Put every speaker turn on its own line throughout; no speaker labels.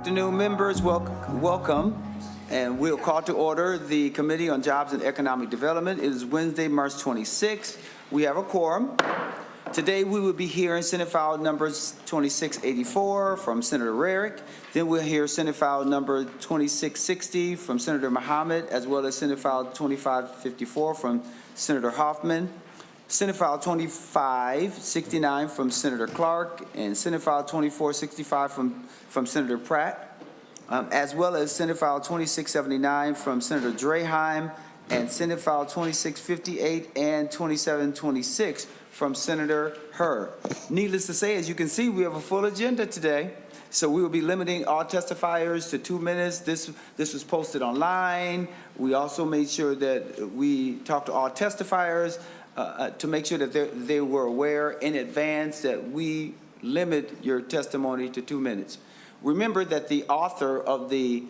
Afternoon, members. Welcome. And we'll call to order the Committee on Jobs and Economic Development. It is Wednesday, March 26th. We have a quorum. Today we will be hearing Senate file numbers 2684 from Senator Rarick. Then we'll hear Senate file number 2660 from Senator Mohamed, as well as Senate file 2554 from Senator Hoffman. Senate file 2569 from Senator Clark, and Senate file 2465 from Senator Pratt, as well as Senate file 2679 from Senator Draheim, and Senate file 2658 and 2726 from Senator Hawj. Needless to say, as you can see, we have a full agenda today. So we will be limiting all testifiers to 2 minutes. This was posted online. We also made sure that we talked to all testifiers to make sure that they were aware in advance that we limit your testimony to 2 minutes. Remember that the author of the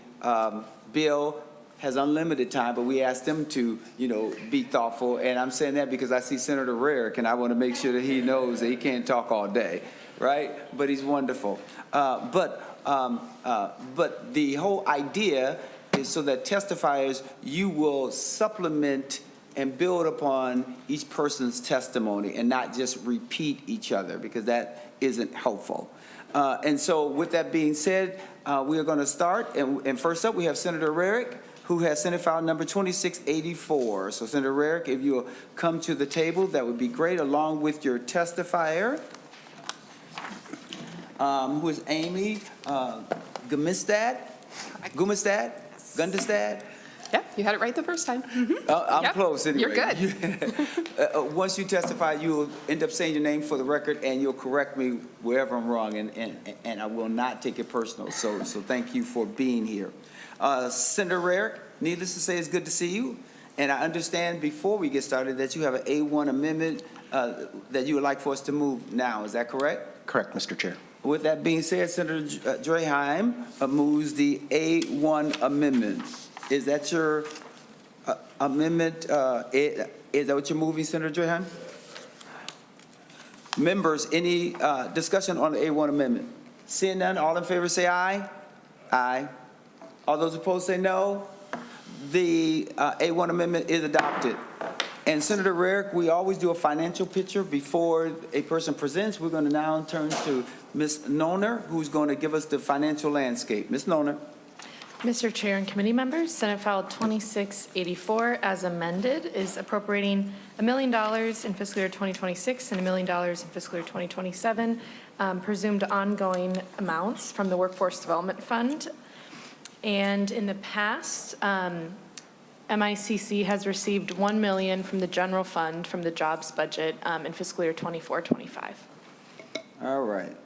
bill has unlimited time, but we asked them to, be thoughtful. And I'm saying that because I see Senator Rarick, and I want to make sure that he knows that he can't talk all day, right? But he's wonderful. But the whole idea is so that testifiers, you will supplement and build upon each person's testimony and not just repeat each other, because that isn't helpful. And so with that being said, we are going to start. And first up, we have Senator Rarick, who has Senate file number 2684. So Senator Rarick, if you'll come to the table, that would be great, along with your testifier, who is Amy Gumestad.
Yeah, you had it right the first time.
I'm close anyway.
You're good.
Once you testify, you'll end up saying your name for the record, and you'll correct me wherever I'm wrong, and I will not take it personal. So thank you for being here. Senator Rarick, needless to say, it's good to see you. And I understand before we get started that you have an A1 amendment that you would like for us to move now. Is that correct?
Correct, Mr. Chair.
With that being said, Senator Draheim moves the A1 amendment. Is that your amendment? Is that what you're moving, Senator Draheim? Members, any discussion on the A1 amendment? Seeing none, all in favor say aye. Aye. All those opposed say no. The A1 amendment is adopted. And Senator Rarick, we always do a financial picture before a person presents. We're going to now turn to Ms. Noner, who's going to give us the financial landscape. Ms. Noner.
Mr. Chair and committee members, Senate File 2684, as amended, is appropriating $1 million in fiscal year 2026 and $1 million in fiscal year 2027, presumed ongoing amounts from the Workforce Development Fund. And in the past, MICC has received $1 million from the general fund from the jobs budget in fiscal year 24-25.
All right.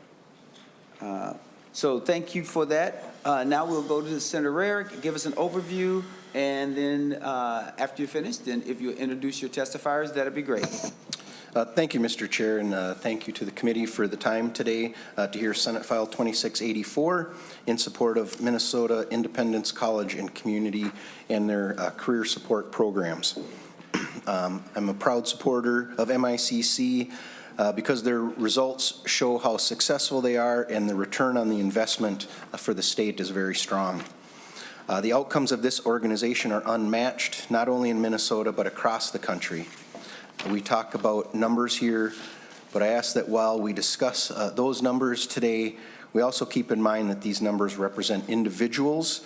So thank you for that. Now we'll go to Senator Rarick, give us an overview, and then after you're finished, then if you introduce your testifiers, that'd be great.
Thank you, Mr. Chair, and thank you to the committee for the time today to hear Senate File 2684 in support of Minnesota Independence College and Community and their career support programs. I'm a proud supporter of MICC because their results show how successful they are, and the return on the investment for the state is very strong. The outcomes of this organization are unmatched, not only in Minnesota, but across the country. We talk about numbers here, but I ask that while we discuss those numbers today, we also keep in mind that these numbers represent individuals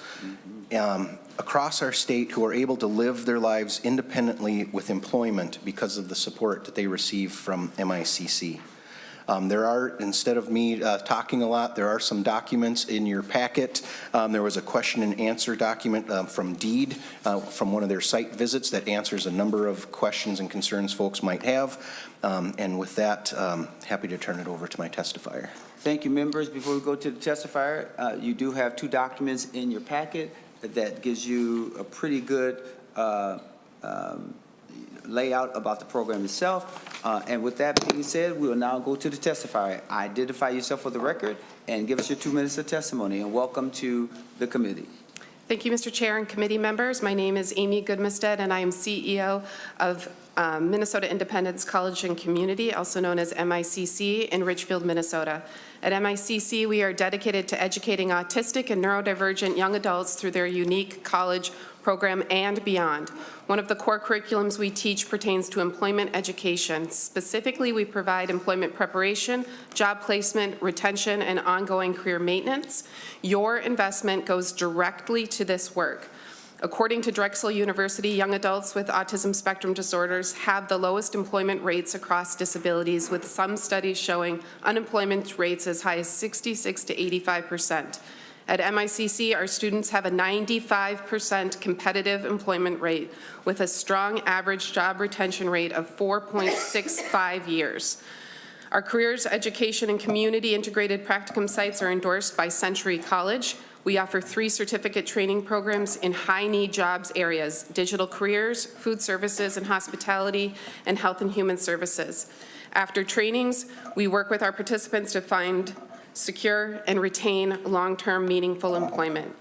across our state who are able to live their lives independently with employment because of the support that they receive from MICC. There are, instead of me talking a lot, there are some documents in your packet. There was a question and answer document from DEED from one of their site visits that answers a number of questions and concerns folks might have. And with that, happy to turn it over to my testifier.
Thank you, members. Before we go to the testifier, you do have 2 documents in your packet that gives you a pretty good layout about the program itself. And with that being said, we will now go to the testifier. Identify yourself for the record and give us your 2 minutes of testimony, and welcome to the committee.
Thank you, Mr. Chair and committee members. My name is Amy Goodmestead, and I am CEO of Minnesota Independence College and Community, also known as MICC, in Richfield, Minnesota. At MICC, we are dedicated to educating autistic and neurodivergent young adults through their unique college program and beyond. One of the core curriculums we teach pertains to employment education. Specifically, we provide employment preparation, job placement, retention, and ongoing career maintenance. Your investment goes directly to this work. According to Drexel University, young adults with autism spectrum disorders have the lowest employment rates across disabilities, with some studies showing unemployment rates as high as 66 to 85%. At MICC, our students have a 95% competitive employment rate with a strong average job retention rate of 4.65 years. Our careers, education, and community integrated practicum sites are endorsed by Century College. We offer 3 certificate training programs in high-need jobs areas: digital careers, food services and hospitality, and health and human services. After trainings, we work with our participants to find, secure, and retain long-term meaningful employment.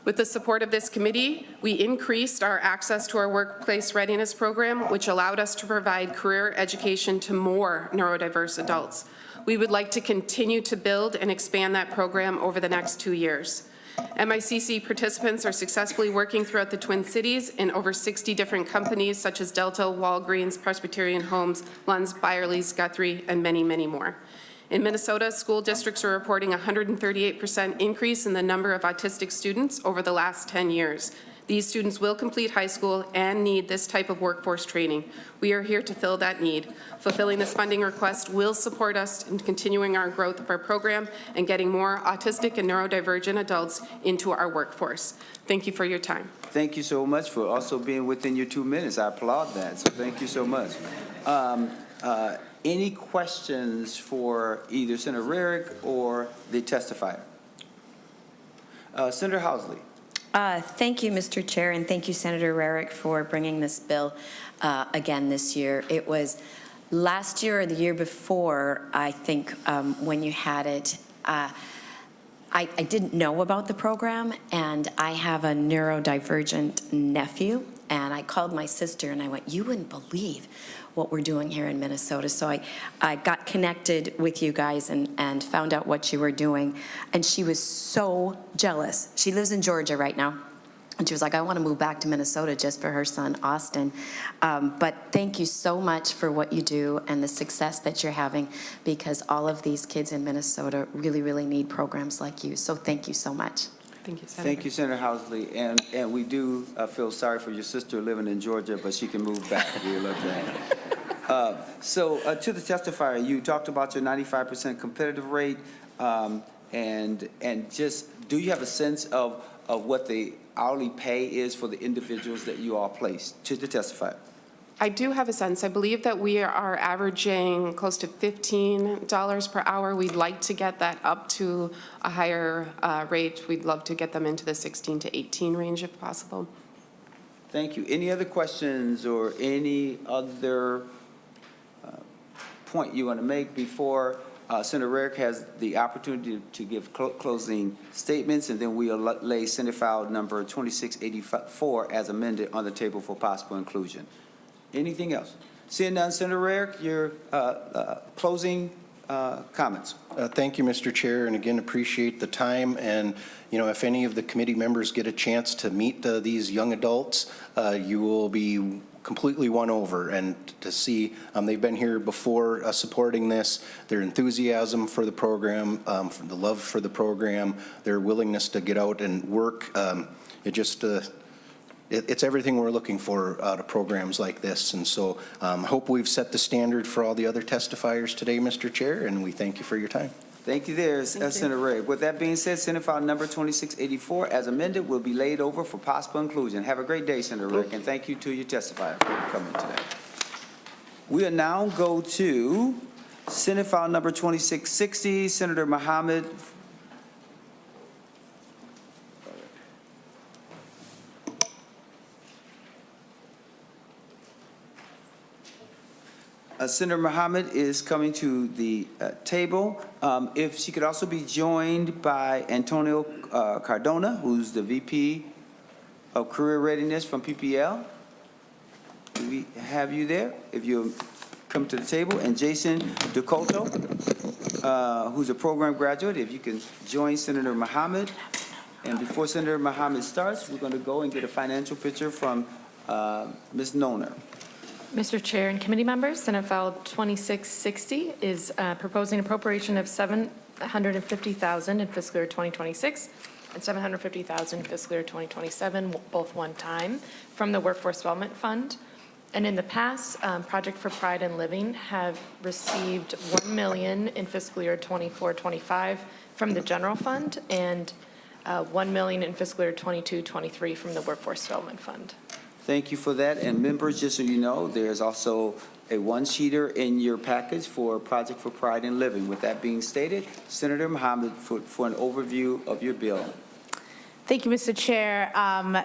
With the support of this committee, we increased our access to our workplace readiness program, which allowed us to provide career education to more neurodiverse adults. We would like to continue to build and expand that program over the next 2 years. MICC participants are successfully working throughout the Twin Cities in over 60 different companies such as Delta, Walgreens, Presbyterian Homes, Lund's, Byerly's, Guthrie, and many, many more. In Minnesota, school districts are reporting a 138% increase in the number of autistic students over the last 10 years. These students will complete high school and need this type of workforce training. We are here to fill that need. Fulfilling this funding request will support us in continuing our growth of our program and getting more autistic and neurodivergent adults into our workforce. Thank you for your time.
Thank you so much for also being within your 2 minutes. I applaud that, so thank you so much. Any questions for either Senator Rarick or the testifier? Senator Housley.
Thank you, Mr. Chair, and thank you, Senator Rarick, for bringing this bill again this year. It was last year or the year before, I think, when you had it. I didn't know about the program, and I have a neurodivergent nephew, and I called my sister, and I went, "You wouldn't believe what we're doing here in Minnesota." So I got connected with you guys and found out what you were doing. And she was so jealous. She lives in Georgia right now. And she was like, "I want to move back to Minnesota just for her son, Austin." But thank you so much for what you do and the success that you're having, because all of these kids in Minnesota really, really need programs like you. So thank you so much.
Thank you, Senator.
Thank you, Senator Housley. And we do feel sorry for your sister living in Georgia, but she can move back. We love that. So to the testifier, you talked about your 95% competitive rate, and just do you have a sense of what the hourly pay is for the individuals that you all place? To the testifier.
I do have a sense. I believe that we are averaging close to $15 per hour. We'd like to get that up to a higher rate. We'd love to get them into the 16 to 18 range if possible.
Thank you. Any other questions or any other point you want to make before Senator Rarick has the opportunity to give closing statements, and then we'll lay Senate file number 2684 as amended on the table for possible inclusion. Anything else? Seeing none, Senator Rarick, your closing comments.
Thank you, Mr. Chair, and again, appreciate the time. And, you know, if any of the committee members get a chance to meet these young adults, you will be completely won over, and to see they've been here before supporting this, their enthusiasm for the program, for the love for the program, their willingness to get out and work. It's everything we're looking for out of programs like this. And so I hope we've set the standard for all the other testifiers today, Mr. Chair, and we thank you for your time.
Thank you there, Senator Rarick. With that being said, Senate file number 2684 as amended will be laid over for possible inclusion. Have a great day, Senator Rarick, and thank you to your testifier for coming today. We'll now go to Senate file number 2660, Senator Mohamed. Senator Mohamed is coming to the table. If she could also be joined by Antonio Cardona, who's the VP of Career Readiness from PPL. Do we have you there? If you'll come to the table. And Jason Dakota, who's a program graduate, if you can join Senator Mohamed. And before Senator Mohamed starts, we're going to go and get a financial picture from Ms. Noner.
Mr. Chair and committee members, Senate File 2660 is proposing appropriation of $750,000 in fiscal year 2026 and $750,000 in fiscal year 2027, both one time, from the Workforce Development Fund. And in the past, Project for Pride and Living have received $1 million in fiscal year 24-25 from the general fund and $1 million in fiscal year 22-23 from the Workforce Development Fund.
Thank you for that. And members, just so you know, there's also a one-sheeter in your package for Project for Pride and Living. With that being stated, Senator Mohamed for an overview of your bill.
Thank you, Mr. Chair.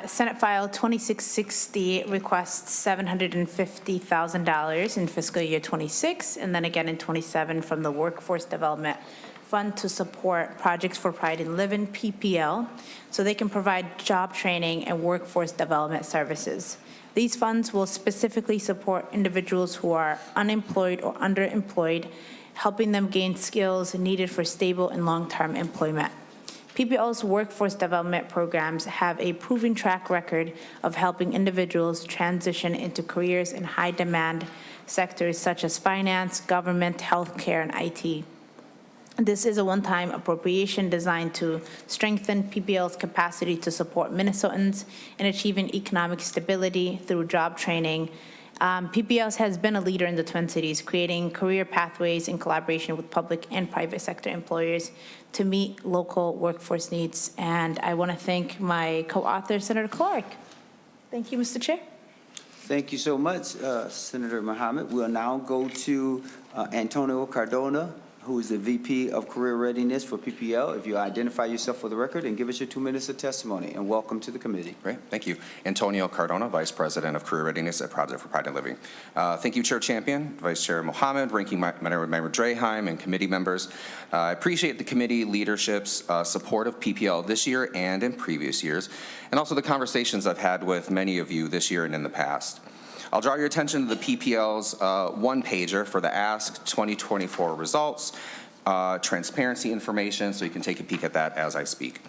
Senate File 2660 requests $750,000 in fiscal year 26 and then again in 27 from the Workforce Development Fund to support Projects for Pride and Living, PPL, so they can provide job training and workforce development services. These funds will specifically support individuals who are unemployed or underemployed, helping them gain skills needed for stable and long-term employment. PPL's workforce development programs have a proven track record of helping individuals transition into careers in high-demand sectors such as finance, government, healthcare, and IT. This is a one-time appropriation designed to strengthen PPL's capacity to support Minnesotans in achieving economic stability through job training. PPL has been a leader in the Twin Cities, creating career pathways in collaboration with public and private sector employers to meet local workforce needs. And I want to thank my co-author, Senator Clark. Thank you, Mr. Chair.
Thank you so much, Senator Mohamed. We'll now go to Antonio Cardona, who is the VP of Career Readiness for PPL. If you identify yourself for the record and give us your 2 minutes of testimony, and welcome to the committee.
Great, thank you. Antonio Cardona, Vice President of Career Readiness at Project for Pride and Living. Thank you, Chair Champion, Vice Chair Mohamed, Ranking Member Draheim, and committee members. I appreciate the committee leadership's support of PPL this year and in previous years, and also the conversations I've had with many of you this year and in the past. I'll draw your attention to the PPL's one-pager for the Ask 2024 results, transparency information, so you can take a peek at that as I speak.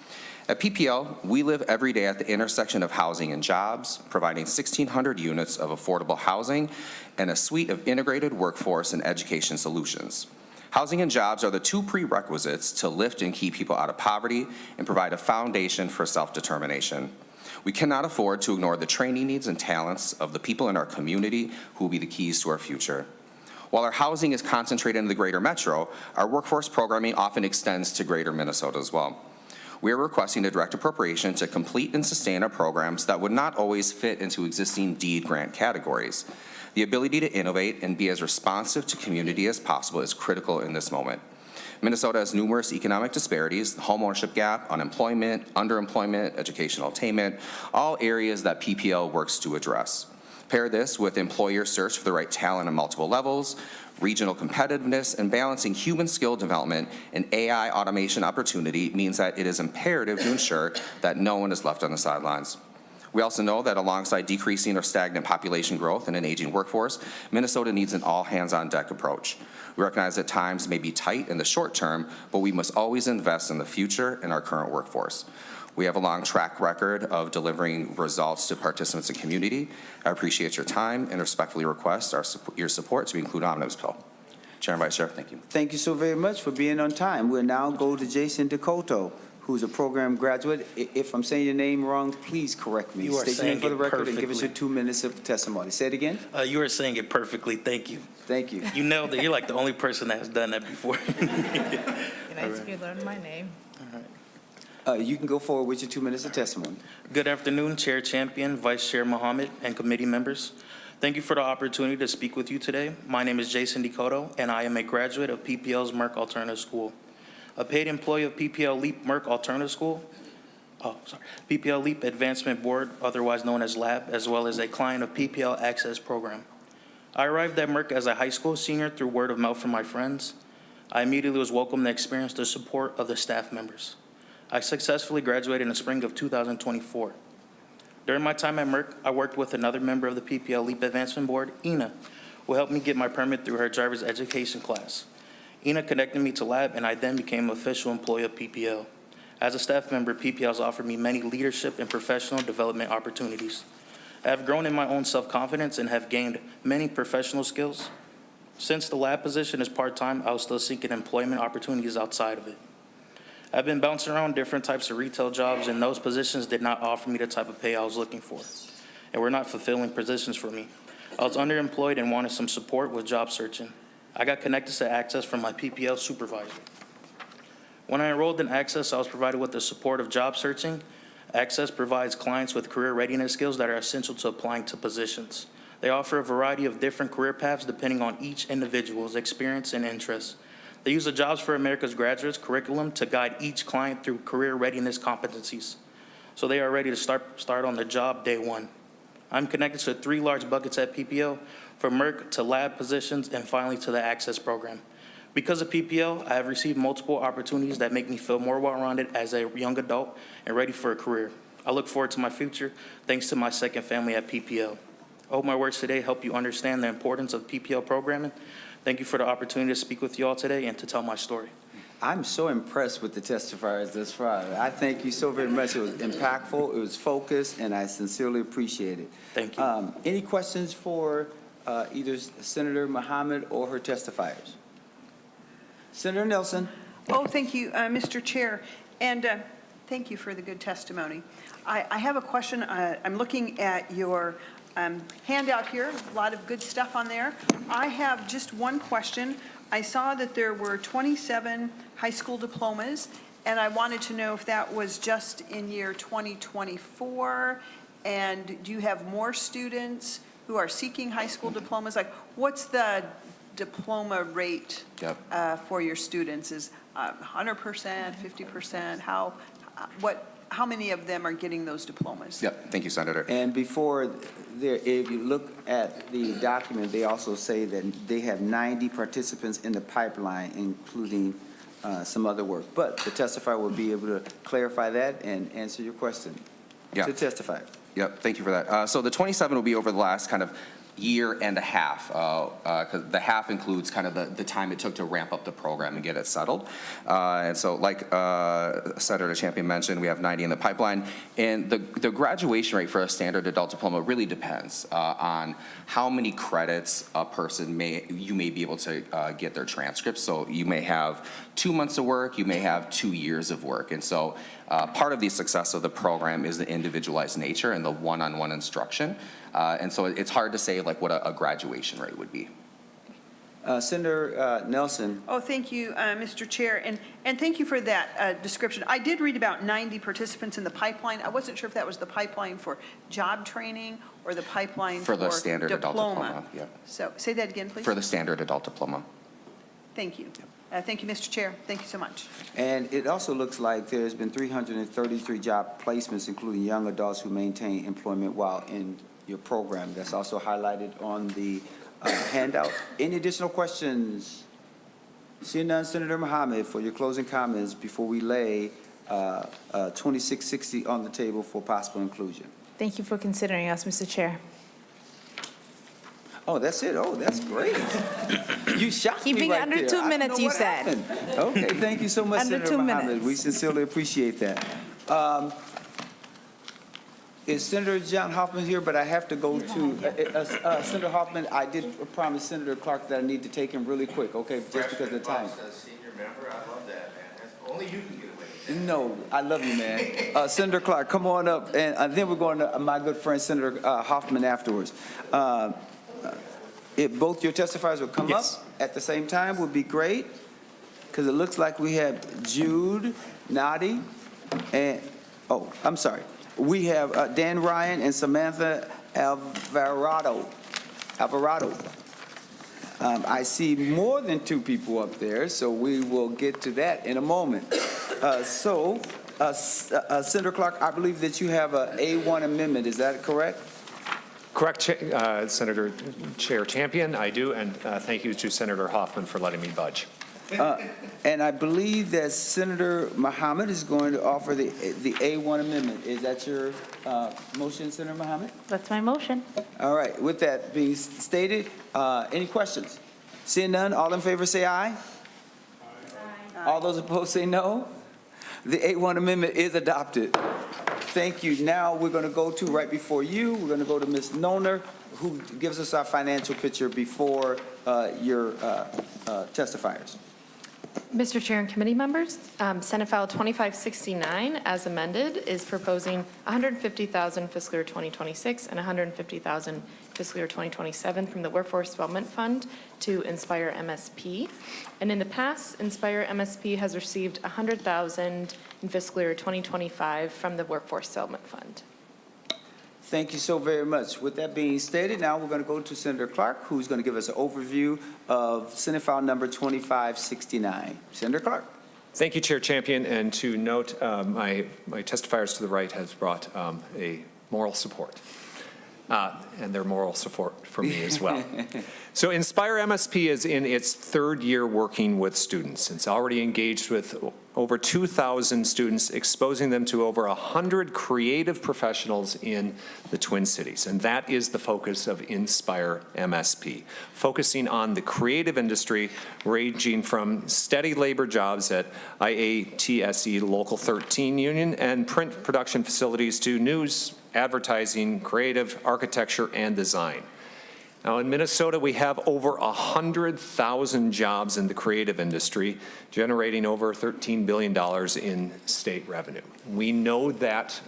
At PPL, we live every day at the intersection of housing and jobs, providing 1,600 units of affordable housing and a suite of integrated workforce and education solutions. Housing and jobs are the two prerequisites to lift and keep people out of poverty and provide a foundation for self-determination. We cannot afford to ignore the training needs and talents of the people in our community who will be the keys to our future. While our housing is concentrated in the greater metro, our workforce programming often extends to greater Minnesota as well. We are requesting a direct appropriation to complete and sustain our programs that would not always fit into existing deed grant categories. The ability to innovate and be as responsive to community as possible is critical in this moment. Minnesota has numerous economic disparities, the homeownership gap, unemployment, underemployment, educational attainment, all areas that PPL works to address. Pair this with employers' search for the right talent at multiple levels, regional competitiveness, and balancing human skill development and AI automation opportunity means that it is imperative to ensure that no one is left on the sidelines. We also know that alongside decreasing or stagnant population growth and an aging workforce, Minnesota needs an all-hands-on-deck approach. We recognize that times may be tight in the short term, but we must always invest in the future in our current workforce. We have a long track record of delivering results to participants and community. I appreciate your time and respectfully request your support to be included on this bill. Chair and Vice Chair, thank you.
Thank you so very much for being on time. We'll now go to Jason Dakota, who's a program graduate. If I'm saying your name wrong, please correct me.
You are
State your name for the
saying it
record and give us your
perfectly.
2 minutes of testimony. Say it again.
You are saying it perfectly. Thank you.
Thank you.
You nailed it. You're like the only person that has done that before.
Nice if you learned my name.
You can go forward with your 2 minutes of testimony.
Good afternoon, Chair Champion, Vice Chair Mohamed, and committee members. Thank you for the opportunity to speak with you today. My name is Jason Dakota, and I am a graduate of PPL's Merck Alternative School. A paid employee of PPL Leap Merck Alternative School, PPL Leap Advancement Board, otherwise known as LAB, as well as a client of PPL Access Program. I arrived at Merck as a high school senior through word of mouth from my friends. I immediately was welcomed to experience the support of the staff members. I successfully graduated in the spring of 2024. During my time at Merck, I worked with another member of the PPL Leap Advancement Board, Ina, who helped me get my permit through her driver's education class. Ina connected me to lab, and I then became an official employee of PPL. As a staff member, PPL has offered me many leadership and professional development opportunities. I have grown in my own self-confidence and have gained many professional skills. Since the lab position is part-time, I was still seeking employment opportunities outside of it. I've been bouncing around different types of retail jobs, and those positions did not offer me the type of pay I was looking for, and were not fulfilling positions for me. I was underemployed and wanted some support with job searching. I got connected to Access from my PPL supervisor. When I enrolled in Access, I was provided with the support of job searching. Access provides clients with career readiness skills that are essential to applying to positions. They offer a variety of different career paths depending on each individual's experience and interests. They use the Jobs for America's Graduates curriculum to guide each client through career readiness competencies, so they are ready to start on the job day one. I'm connected to 3 large buckets at PPL, from Merck to lab positions and finally to the Access program. Because of PPL, I have received multiple opportunities that make me feel more well-rounded as a young adult and ready for a career. I look forward to my future thanks to my second family at PPL. I hope my words today help you understand the importance of PPL programming. Thank you for the opportunity to speak with you all today and to tell my story.
I'm so impressed with the testifiers this Friday. I thank you so very much. It was impactful, it was focused, and I sincerely appreciate it.
Thank you.
Any questions for either Senator Mohamed or her testifiers? Senator Nelson.
Oh, thank you, Mr. Chair, and thank you for the good testimony. I have a question. I'm looking at your handout here, a lot of good stuff on there. I have just one question. I saw that there were 27 high school diplomas, and I wanted to know if that was just in year 2024, and do you have more students who are seeking high school diplomas? Like, what's the diploma rate for your students? Is 100%, 50%? How many of them are getting those diplomas?
Yep, thank you, Senator.
And before there, if you look at the document, they also say that they have 90 participants in the pipeline, including some other work. But the testifier will be able to clarify that and answer your question.
Yeah.
To testify.
Yep, thank you for that. So the 27 will be over the last kind of year and a half, because the half includes kind of the time it took to ramp up the program and get it settled. And so like Senator Champion mentioned, we have 90 in the pipeline. And the graduation rate for a standard adult diploma really depends on how many credits a person may be able to get their transcripts. So you may have 2 months of work, you may have 2 years of work. And so part of the success of the program is the individualized nature and the one-on-one instruction. And so it's hard to say like what a graduation rate would be.
Senator Nelson.
Oh, thank you, Mr. Chair, and thank you for that description. I did read about 90 participants in the pipeline. I wasn't sure if that was the pipeline for job training or the pipeline for
the standard adult diploma. Yeah.
So say that again, please.
For the standard adult diploma.
Thank you. Thank you, Mr. Chair. Thank you so much.
And it also looks like there's been 333 job placements, including young adults who maintain employment while in your program. That's also highlighted on the handout. Any additional questions? Seeing none, Senator Mohamed, for your closing comments before we lay 2660 on the table for possible inclusion.
Thank you for considering us, Mr. Chair.
Oh, that's it? Oh, that's great. You shocked me
Keeping
right
it under
there.
2
I don't
minutes,
know
you
what
said.
happened. Okay, thank you so much,
Under
Senator
2
Mohamed.
minutes.
We sincerely appreciate that. Is Senator John Hoffman here? But I have to go to Senator Hoffman. I did promise Senator Clark that I need to take him really quick, okay, just because of the time.
Senior member, I love that, man. Only you can get away with that.
No, I love you, man. Senator Clark, come on up, and then we're going to my good friend Senator Hoffman afterwards. If both your testifiers will come up at the same time, would be great, because it looks like we have Jude Nadi, and I'm sorry. We have Dan Ryan and Samantha Alvarado. I see more than 2 people up there, so we will get to that in a moment. Senator Clark, I believe that you have a A1 amendment. Is that correct?
Correct, Senator Chair Champion, I do, and thank you to Senator Hoffman for letting me budge.
And I believe that Senator Mohamed is going to offer the A1 amendment. Is that your motion, Senator Mohamed?
That's my motion.
All right, with that being stated, any questions? Seeing none, all in favor say aye. Aye. All those opposed say no. The A1 amendment is adopted. Thank you. Now we're going to go to, right before you, we're going to go to Ms. Noner, who gives us our financial picture before your testifiers.
Mr. Chair and committee members, Senate File 2569, as amended, is proposing $150,000 fiscal year 2026 and $150,000 fiscal year 2027 from the Workforce Development Fund to InspireMSP. And in the past, InspireMSP has received $100,000 in fiscal year 2025 from the Workforce Development Fund.
Thank you so very much. With that being stated, now we're going to go to Senator Clark, who's going to give us an overview of Senate File number 2569. Senator Clark.
Thank you, Chair Champion. And to note, my testifiers to the right has brought a moral support. And their moral support for me as well. So InspireMSP is in its third year working with students. It's already engaged with over 2,000 students, exposing them to over 100 creative professionals in the Twin Cities. And that is the focus of InspireMSP, focusing on the creative industry ranging from steady labor jobs at IATSE Local 13 Union and print production facilities to news, advertising, creative, architecture, and design. Now, in Minnesota, we have over 100,000 jobs in the creative industry, generating over $13 billion in state revenue. We know that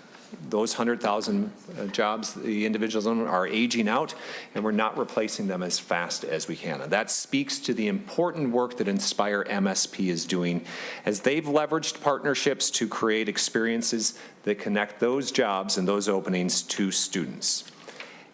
those 100,000 jobs, the individuals in them, are aging out, and we're not replacing them as fast as we can. And that speaks to the important work that InspireMSP is doing, as they've leveraged partnerships to create experiences that connect those jobs and those openings to students.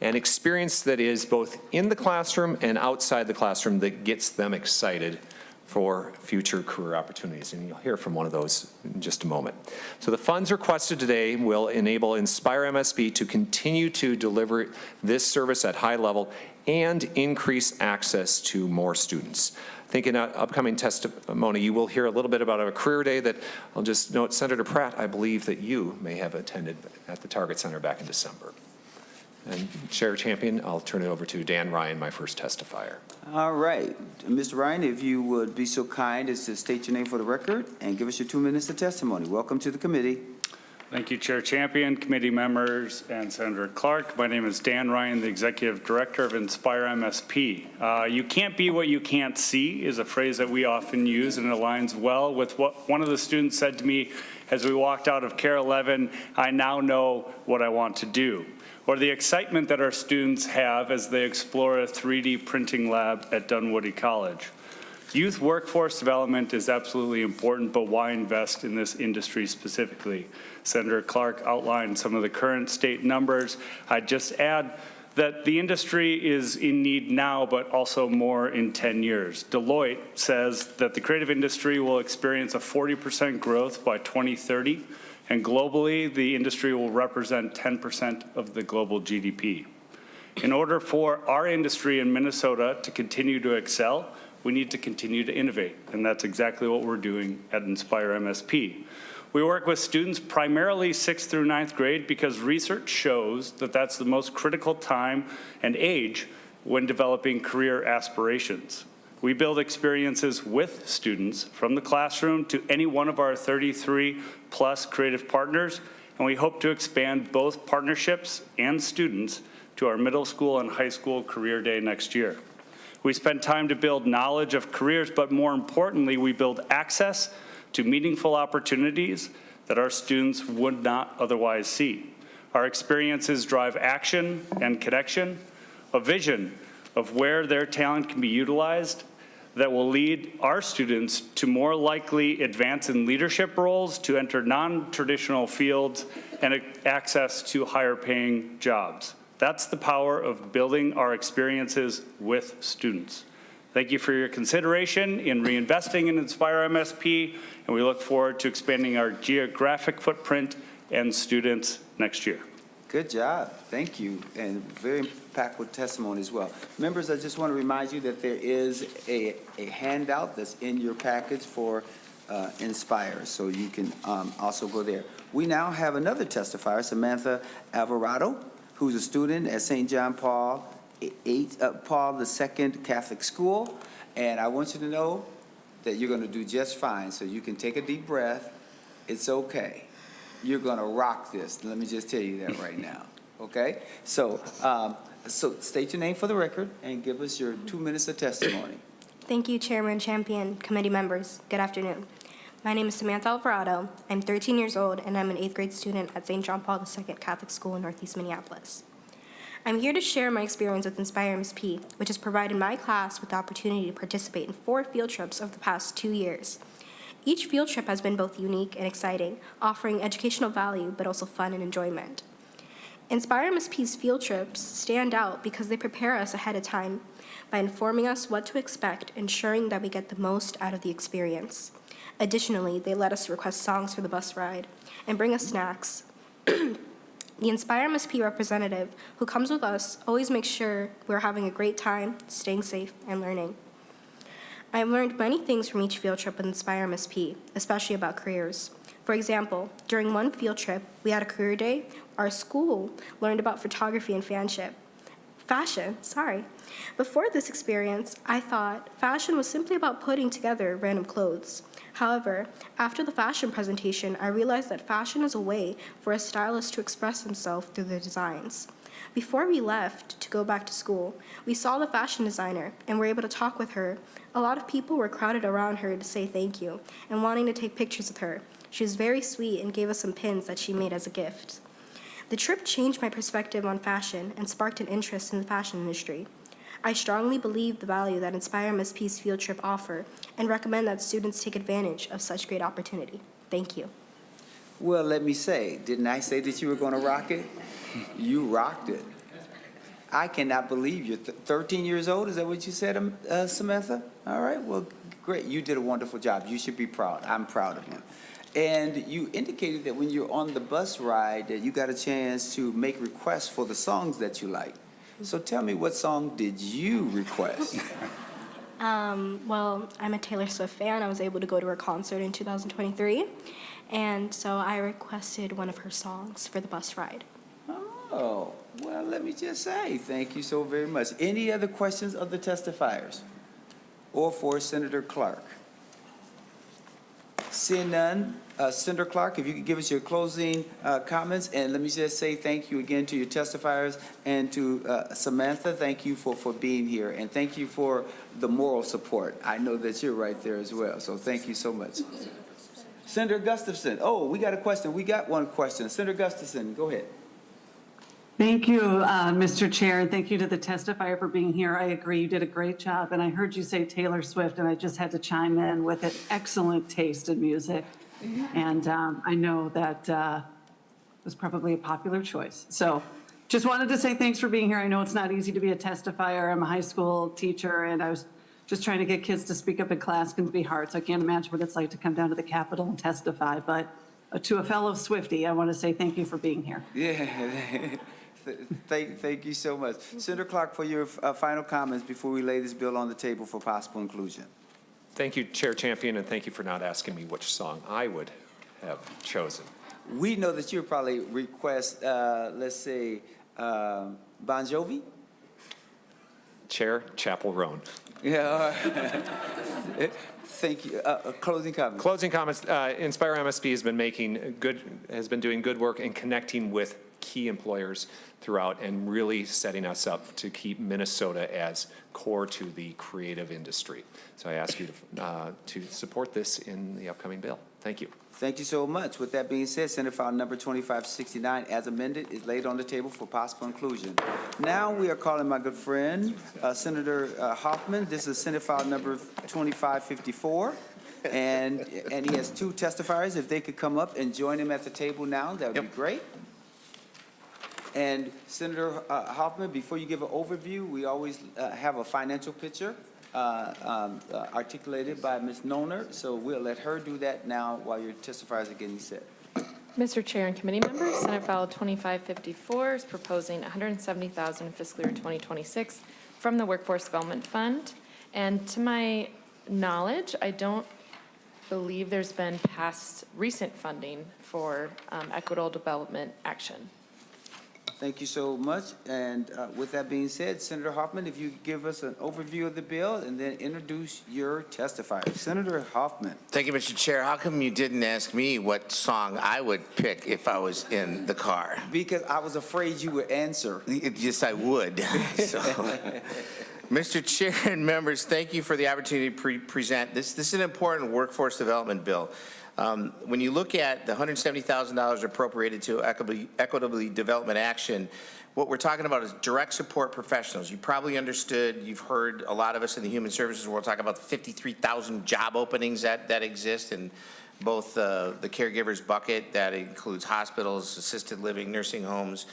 An experience that is both in the classroom and outside the classroom that gets them excited for future career opportunities. And you'll hear from one of those in just a moment. So the funds requested today will enable InspireMSP to continue to deliver this service at high level and increase access to more students. I think in an upcoming testimony, you will hear a little bit about a career day that I'll just note, Senator Pratt, I believe that you may have attended at the Target Center back in December. And Chair Champion, I'll turn it over to Dan Ryan, my first testifier.
All right. Mr. Ryan, if you would be so kind as to state your name for the record and give us your 2 minutes of testimony. Welcome to the committee.
Thank you, Chair Champion, committee members, and Senator Clark. My name is Dan Ryan, the Executive Director of InspireMSP. You can't be what you can't see is a phrase that we often use, and it aligns well with what one of the students said to me as we walked out of Care 11, I now know what I want to do. Or the excitement that our students have as they explore a 3D printing lab at Dunwoody College. Youth workforce development is absolutely important, but why invest in this industry specifically? Senator Clark outlined some of the current state numbers. I'd just add that the industry is in need now, but also more in 10 years. Deloitte says that the creative industry will experience a 40% growth by 2030. And globally, the industry will represent 10% of the global GDP. In order for our industry in Minnesota to continue to excel, we need to continue to innovate, and that's exactly what we're doing at InspireMSP. We work with students primarily 6th through 9th grade because research shows that that's the most critical time and age when developing career aspirations. We build experiences with students from the classroom to any one of our 33+ creative partners, and we hope to expand both partnerships and students to our middle school and high school career day next year. We spend time to build knowledge of careers, but more importantly, we build access to meaningful opportunities that our students would not otherwise see. Our experiences drive action and connection, a vision of where their talent can be utilized that will lead our students to more likely advance in leadership roles, to enter non-traditional fields, and access to higher paying jobs. That's the power of building our experiences with students. Thank you for your consideration in reinvesting in InspireMSP, and we look forward to expanding our geographic footprint and students next year.
Good job. Thank you. And very impactful testimony as well. Members, I just want to remind you that there is a handout that's in your package for Inspire, so you can also go there. We now have another testifier, Samantha Alvarado, who's a student at St. John Paul II Catholic School. And I want you to know that you're going to do just fine, so you can take a deep breath. It's okay. You're going to rock this. Let me just tell you that right now, okay? So state your name for the record and give us your 2 minutes of testimony.
Thank you, Chairman Champion, committee members. Good afternoon. My name is Samantha Alvarado. I'm 13 years old, and I'm an 8th grade student at St. John Paul II Catholic School in Northeast Minneapolis. I'm here to share my experience with InspireMSP, which has provided my class with the opportunity to participate in 4 field trips over the past 2 years. Each field trip has been both unique and exciting, offering educational value but also fun and enjoyment. InspireMSP's field trips stand out because they prepare us ahead of time by informing us what to expect, ensuring that we get the most out of the experience. Additionally, they let us request songs for the bus ride and bring us snacks. The InspireMSP representative who comes with us always makes sure we're having a great time, staying safe, and learning. I have learned many things from each field trip with InspireMSP, especially about careers. For example, during one field trip, we had a career day. Our school learned about photography and fashion. Before this experience, I thought fashion was simply about putting together random clothes. However, after the fashion presentation, I realized that fashion is a way for a stylist to express himself through their designs. Before we left to go back to school, we saw the fashion designer and were able to talk with her. A lot of people were crowded around her to say thank you and wanting to take pictures with her. She was very sweet and gave us some pins that she made as a gift. The trip changed my perspective on fashion and sparked an interest in the fashion industry. I strongly believe the value that InspireMSP's field trip offer and recommend that students take advantage of such great opportunity. Thank you.
Well, let me say, didn't I say that you were going to rock it? You rocked it. I cannot believe you're 13 years old. Is that what you said, Samantha? All right, well, great. You did a wonderful job. You should be proud. I'm proud of you. And you indicated that when you're on the bus ride that you got a chance to make requests for the songs that you like. So tell me, what song did you request?
Well, I'm a Taylor Swift fan. I was able to go to her concert in 2023, and so I requested one of her songs for the bus ride.
Oh, well, let me just say thank you so very much. Any other questions of the testifiers or for Senator Clark? Seeing none, Senator Clark, if you could give us your closing comments, and let me just say thank you again to your testifiers and to Samantha. Thank you for being here, and thank you for the moral support. I know that you're right there as well, so thank you so much. Senator Gustafson. Oh, we got a question. We got one question. Senator Gustafson, go ahead.
Thank you, Mr. Chair, and thank you to the testifier for being here. I agree, you did a great job, and I heard you say Taylor Swift, and I just had to chime in with an excellent taste in music, and I know that was probably a popular choice. So just wanted to say thanks for being here. I know it's not easy to be a testifier. I'm a high school teacher, and I was just trying to get kids to speak up in class can be hard, so I can't imagine what it's like to come down to the Capitol and testify, but to a fellow Swiftie, I want to say thank you for being here.
Yeah. Thank you so much. Senator Clark, for your final comments before we lay this bill on the table for possible inclusion.
Thank you, Chair Champion, and thank you for not asking me which song I would have chosen.
We know that you'll probably request, let's say, Bon Jovi?
Chair, Chapel Roan.
Yeah. Thank you. Closing comments.
Closing comments. InspireMSP has been doing good work in connecting with key employers throughout and really setting us up to keep Minnesota as core to the creative industry. So I ask you to support this in the upcoming bill. Thank you.
Thank you so much. With that being said, Senate File number 2569, as amended, is laid on the table for possible inclusion. Now we are calling my good friend, Senator Hoffman. This is Senate File number 2554. And he has 2 testifiers. If they could come up and join him at the table now, that would be great. And Senator Hoffman, before you give an overview, we always have a financial picture articulated by Ms. Noner, so we'll let her do that now while your testifiers are getting set.
Mr. Chair and committee members, Senate File 2554 is proposing $170,000 in fiscal year 2026 from the Workforce Development Fund. And to my knowledge, I don't believe there's been past recent funding for Equitable Development Action.
Thank you so much. And with that being said, Senator Hoffman, if you could give us an overview of the bill and then introduce your testifier. Senator Hoffman.
Thank you, Mr. Chair. How come you didn't ask me what song I would pick if I was in the car?
Because I was afraid you would answer.
Yes, I would. So, Mr. Chair and members, thank you for the opportunity to present. This is an important workforce development bill. When you look at the $170,000 appropriated to Equitable Development Action, what we're talking about is direct support professionals. You probably understood, you've heard a lot of us in the human services world talk about the 53,000 job openings that exist in both the caregivers bucket, that includes hospitals, assisted living, nursing homes,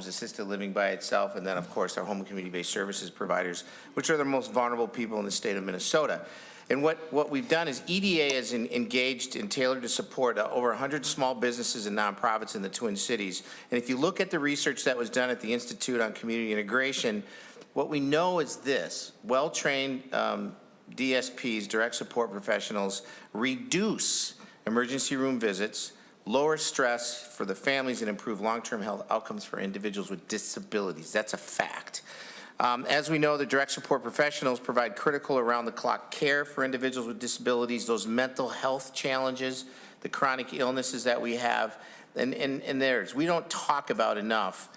assisted living by itself, and then of course our home and community-based services providers, which are the most vulnerable people in the state of Minnesota. And what we've done is EDA is engaged and tailored to support over 100 small businesses and nonprofits in the Twin Cities. And if you look at the research that was done at the Institute on Community Integration, what we know is this: well-trained DSPs, direct support professionals, reduce emergency room visits, lower stress for the families, and improve long-term health outcomes for individuals with disabilities. That's a fact. As we know, the direct support professionals provide critical around-the-clock care for individuals with disabilities, those mental health challenges, the chronic illnesses that we have, and theirs. We don't talk about enough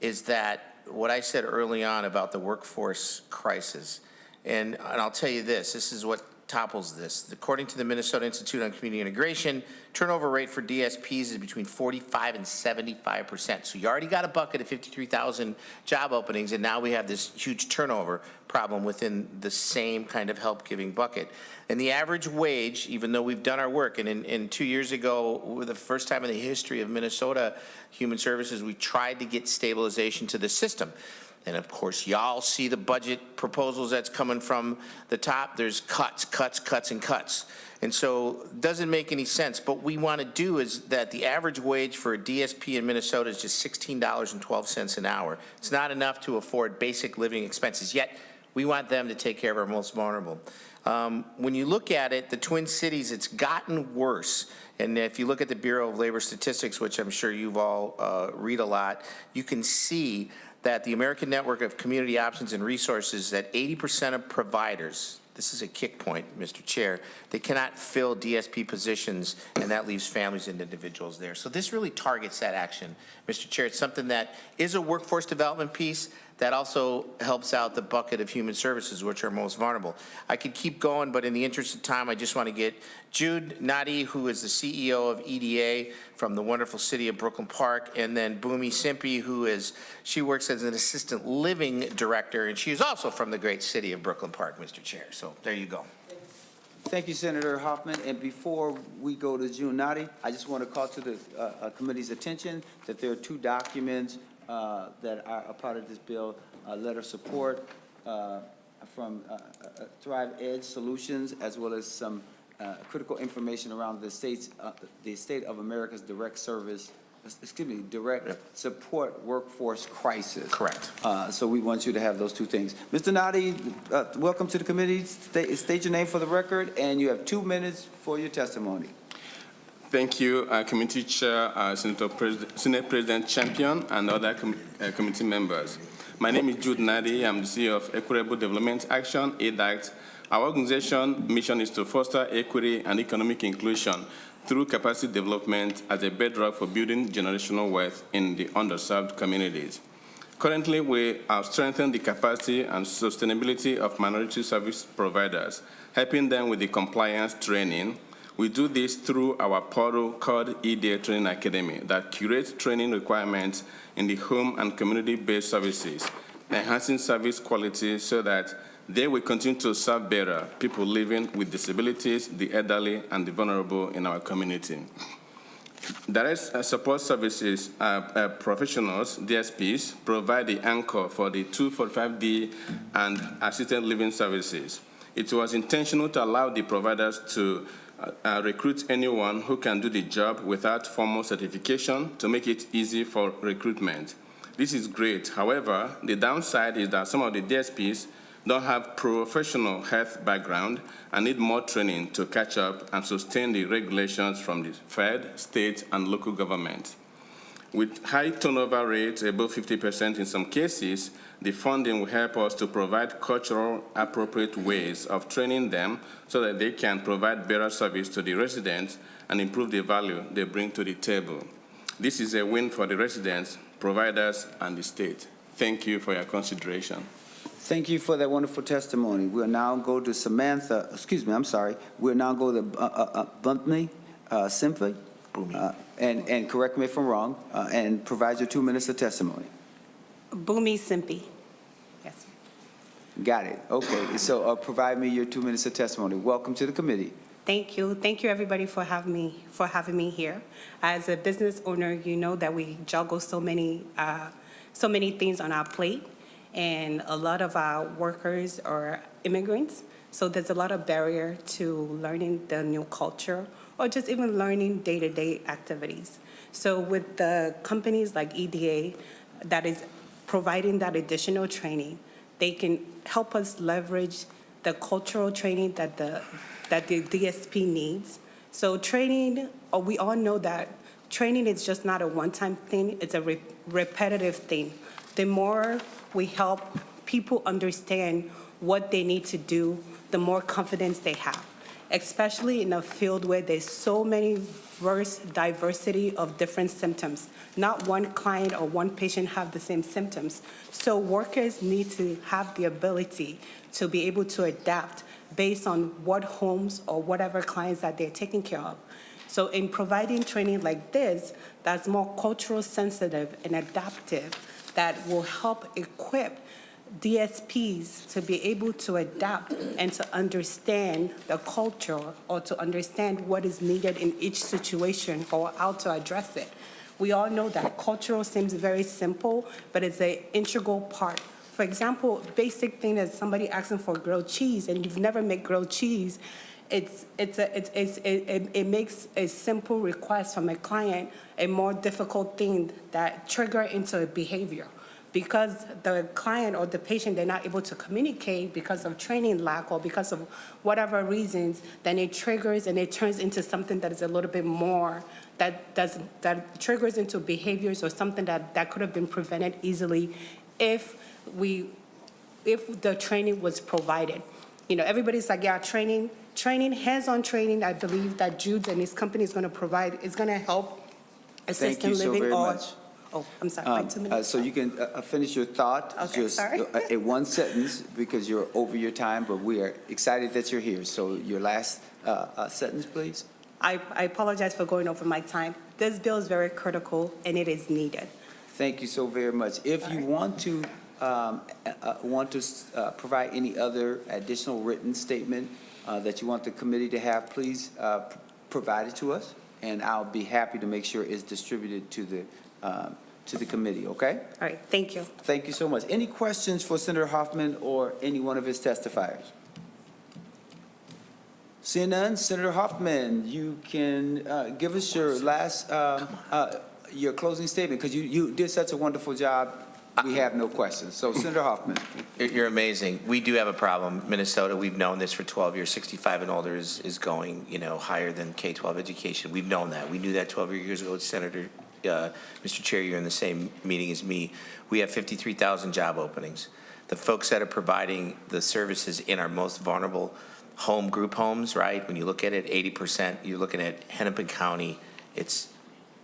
is that what I said early on about the workforce crisis. And I'll tell you this is what topples this. According to the Minnesota Institute on Community Integration, turnover rate for DSPs is between 45 and 75%. So you already got a bucket of 53,000 job openings, and now we have this huge turnover problem within the same kind of help-giving bucket. And the average wage, even though we've done our work, and in 2 years ago, the first time in the history of Minnesota Human Services, we tried to get stabilization to the system. And of course, y'all see the budget proposals that's coming from the top. There's cuts, and cuts. And so it doesn't make any sense. But what we want to do is that the average wage for a DSP in Minnesota is just $16.12 an hour. It's not enough to afford basic living expenses, yet we want them to take care of our most vulnerable. When you look at it, the Twin Cities, it's gotten worse. And if you look at the Bureau of Labor Statistics, which I'm sure you've all read a lot, you can see that the American Network of Community Options and Resources, that 80% of providers, this is a kick point, Mr. Chair, they cannot fill DSP positions, and that leaves families and individuals there. So this really targets that action, Mr. Chair. It's something that is a workforce development piece that also helps out the bucket of human services, which are most vulnerable. I could keep going, but in the interest of time, I just want to get Jude Nadi, who is the CEO of EDA from the wonderful city of Brooklyn Park, and then Bhumi Simpi, she works as an assistant living director, and she is also from the great city of Brooklyn Park, Mr. Chair. So there you go.
Thank you, Senator Hoffman. And before we go to June Nadi, I just want to call to the committee's attention that there are two documents that are a part of this bill, a letter of support from Thrive Edge Solutions, as well as some critical information around the state of America's direct support workforce crisis.
Correct.
So we want you to have those two things. Mr. Nadi, welcome to the committee. State your name for the record, and you have 2 minutes for your testimony.
Thank you, Committee Chair, Senate President Champion, and other committee members. My name is Jude Nadi. I'm the CEO of Equitable Development Action, EDACT. Our organization mission is to foster equity and economic inclusion through capacity development as a bedrock for building generational wealth in the underserved communities. Currently, we have strengthened the capacity and sustainability of minority service providers, helping them with the compliance training. We do this through our portal called EDA Training Academy that curates training requirements in the home and community-based services, enhancing service quality so that they will continue to serve better people living with disabilities, the elderly, and the vulnerable in our community. Direct support services professionals, DSPs, provide the anchor for the 245D and assisted living services. It was intentional to allow the providers to recruit anyone who can do the job without formal certification to make it easy for recruitment. This is great. However, the downside is that some of the DSPs don't have professional health background and need more training to catch up and sustain the regulations from the Fed, state, and local government. With high turnover rates, above 50% in some cases, the funding will help us to provide cultural appropriate ways of training them so that they can provide better service to the residents and improve the value they bring to the table. This is a win for the residents, providers, and the state. Thank you for your consideration.
Thank you for that wonderful testimony. We'll now go to We'll now go to Bumpney Simply, and correct me if I'm wrong, and provide your 2 minutes of testimony.
Boomy Simpy. Yes.
Got it. Okay. So provide me your 2 minutes of testimony. Welcome to the committee.
Thank you. Thank you, everybody, for having me here. As a business owner, you know that we juggle so many things on our plate, and a lot of our workers are immigrants. So there's a lot of barrier to learning the new culture or just even learning day-to-day activities. So with the companies like EDA that is providing that additional training, they can help us leverage the cultural training that the DSP needs. So training, we all know that training is just not a one-time thing, it's a repetitive thing. The more we help people understand what they need to do, the more confidence they have, especially in a field where there's so many diversity of different symptoms. Not one client or one patient have the same symptoms. So workers need to have the ability to be able to adapt based on what homes or whatever clients that they're taking care of. So in providing training like this, that's more cultural sensitive and adaptive, that will help equip DSPs to be able to adapt and to understand the culture or to understand what is needed in each situation or how to address it. We all know that cultural seems very simple, but it's an integral part. For example, basic thing is somebody asking for grilled cheese and you've never made grilled cheese. It makes a simple request from a client a more difficult thing that trigger into a behavior. Because the client or the patient, they're not able to communicate because of training lack or because of whatever reasons, then it triggers and it turns into something that is a little bit more, that triggers into behaviors or something that could have been prevented easily if the training was provided. You know, everybody's like, yeah, training, hands-on training, I believe that Jude's and his company is going to provide, is going to help assist in living.
Thank you so very much.
Oh, I'm sorry, 2 minutes.
So you can finish your thought.
Okay,
just
sorry.
in one sentence, because you're over your time, but we are excited that you're here. So your last sentence, please.
I apologize for going over my time. This bill is very critical and it is needed.
Thank you so very much. If you want to provide any other additional written statement that you want the committee to have, please provide it to us, and I'll be happy to make sure it's distributed to the committee, okay?
All right, thank you.
Thank you so much. Any questions for Senator Hoffman or any one of his testifiers? Seeing none, Senator Hoffman, you can give us your last, your closing statement, because you did such a wonderful job. We have no questions. So, Senator Hoffman.
You're amazing. We do have a problem. Minnesota, we've known this for 12 years. 65 and older is going, higher than K-12 education. We've known that. We knew that 12 years ago. Senator, Mr. Chair, you're in the same meeting as me. We have 53,000 job openings. The folks that are providing the services in our most vulnerable group homes, right? When you look at it, 80%, you're looking at Hennepin County, it's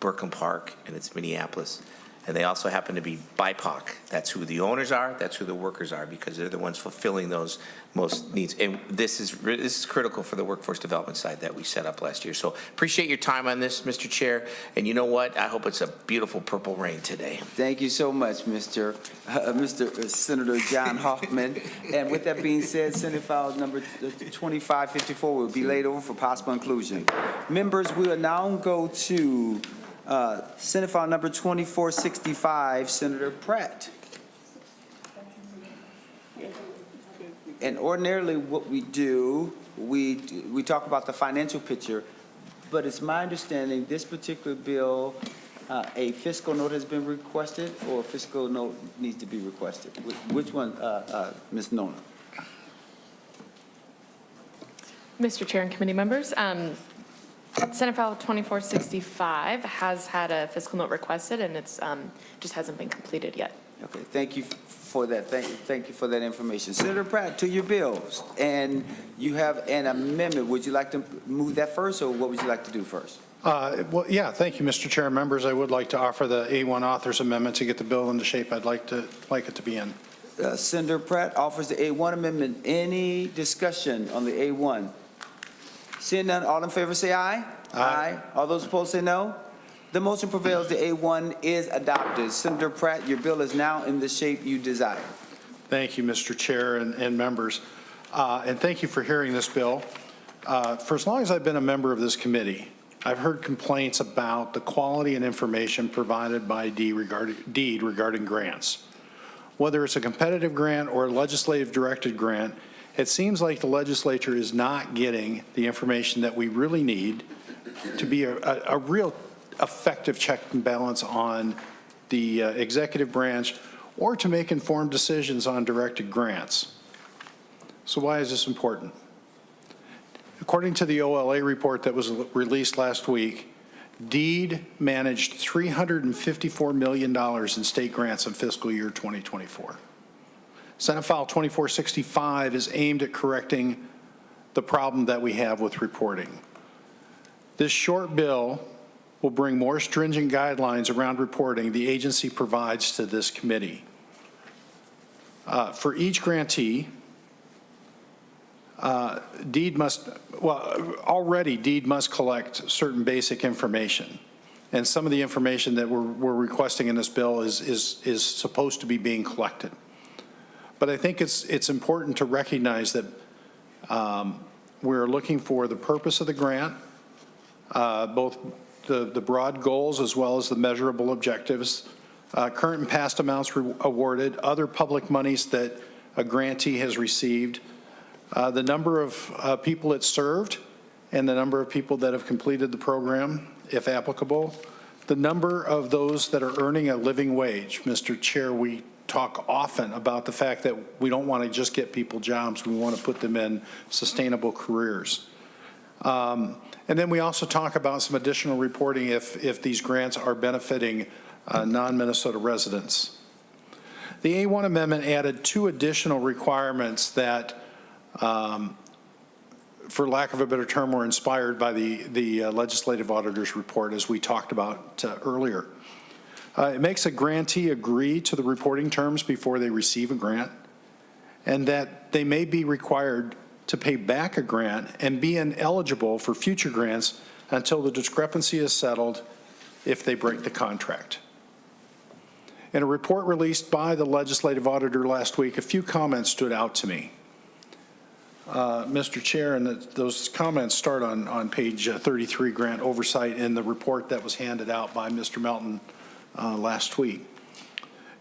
Burkham Park, and it's Minneapolis. And they also happen to be BIPOC. That's who the owners are, that's who the workers are, because they're the ones fulfilling those most needs. And this is critical for the workforce development side that we set up last year. So appreciate your time on this, Mr. Chair. And you know what? I hope it's a beautiful purple rain today.
Thank you so much, Mr. Senator John Hoffman. And with that being said, Senate file number 2554 will be laid over for possible inclusion. Members, we will now go to Senate file number 2465, Senator Pratt. And ordinarily what we do we talk about the financial picture, but it's my understanding this particular bill, a fiscal note has been requested, or a fiscal note needs to be requested. Which one, Ms. Nona?
Mr. Chair and committee members, Senate File 2465 has had a fiscal note requested, and it's just hasn't been completed yet.
Okay, thank you for that. Thank you for that information. Senator Pratt, to your bills, and you have an amendment. Would you like to move that first, or what would you like to do first?
Well, yeah, thank you, Mr. Chair. Members, I would like to offer the A1 authors amendment to get the bill into shape I'd like it to be in.
Senator Pratt offers the A1 amendment. Any discussion on the A1? Seeing none, all in favor say aye. Aye. All those opposed say no. The motion prevails. The A1 is adopted. Senator Pratt, your bill is now in the shape you desire.
Thank you, Mr. Chair and members. And thank you for hearing this bill. For as long as I've been a member of this committee, I've heard complaints about the quality and information provided by DEED regarding grants. Whether it's a competitive grant or a legislative directed grant, it seems like the legislature is not getting the information that we really need to be a real effective check and balance on the executive branch, or to make informed decisions on directed grants. So why is this important? According to the OLA report that was released last week, DEED managed $354 million in state grants in fiscal year 2024. Senate File 2465 is aimed at correcting the problem that we have with reporting. This short bill will bring more stringent guidelines around reporting the agency provides to this committee. For each grantee, DEED must collect certain basic information. And some of the information that we're requesting in this bill is supposed to be being collected. But I think it's important to recognize that we're looking for the purpose of the grant, both the broad goals as well as the measurable objectives, current and past amounts awarded, other public monies that a grantee has received, the number of people it served, and the number of people that have completed the program, if applicable, the number of those that are earning a living wage. Mr. Chair, we talk often about the fact that we don't want to just get people jobs, we want to put them in sustainable careers. And then we also talk about some additional reporting if these grants are benefiting non-Minnesota residents. The A1 amendment added 2 additional requirements that, for lack of a better term, were inspired by the legislative auditor's report, as we talked about earlier. It makes a grantee agree to the reporting terms before they receive a grant, and that they may be required to pay back a grant and be ineligible for future grants until the discrepancy is settled if they break the contract. In a report released by the legislative auditor last week, a few comments stood out to me. Mr. Chair, and those comments start on page 33, grant oversight, in the report that was handed out by Mr. Melton last week.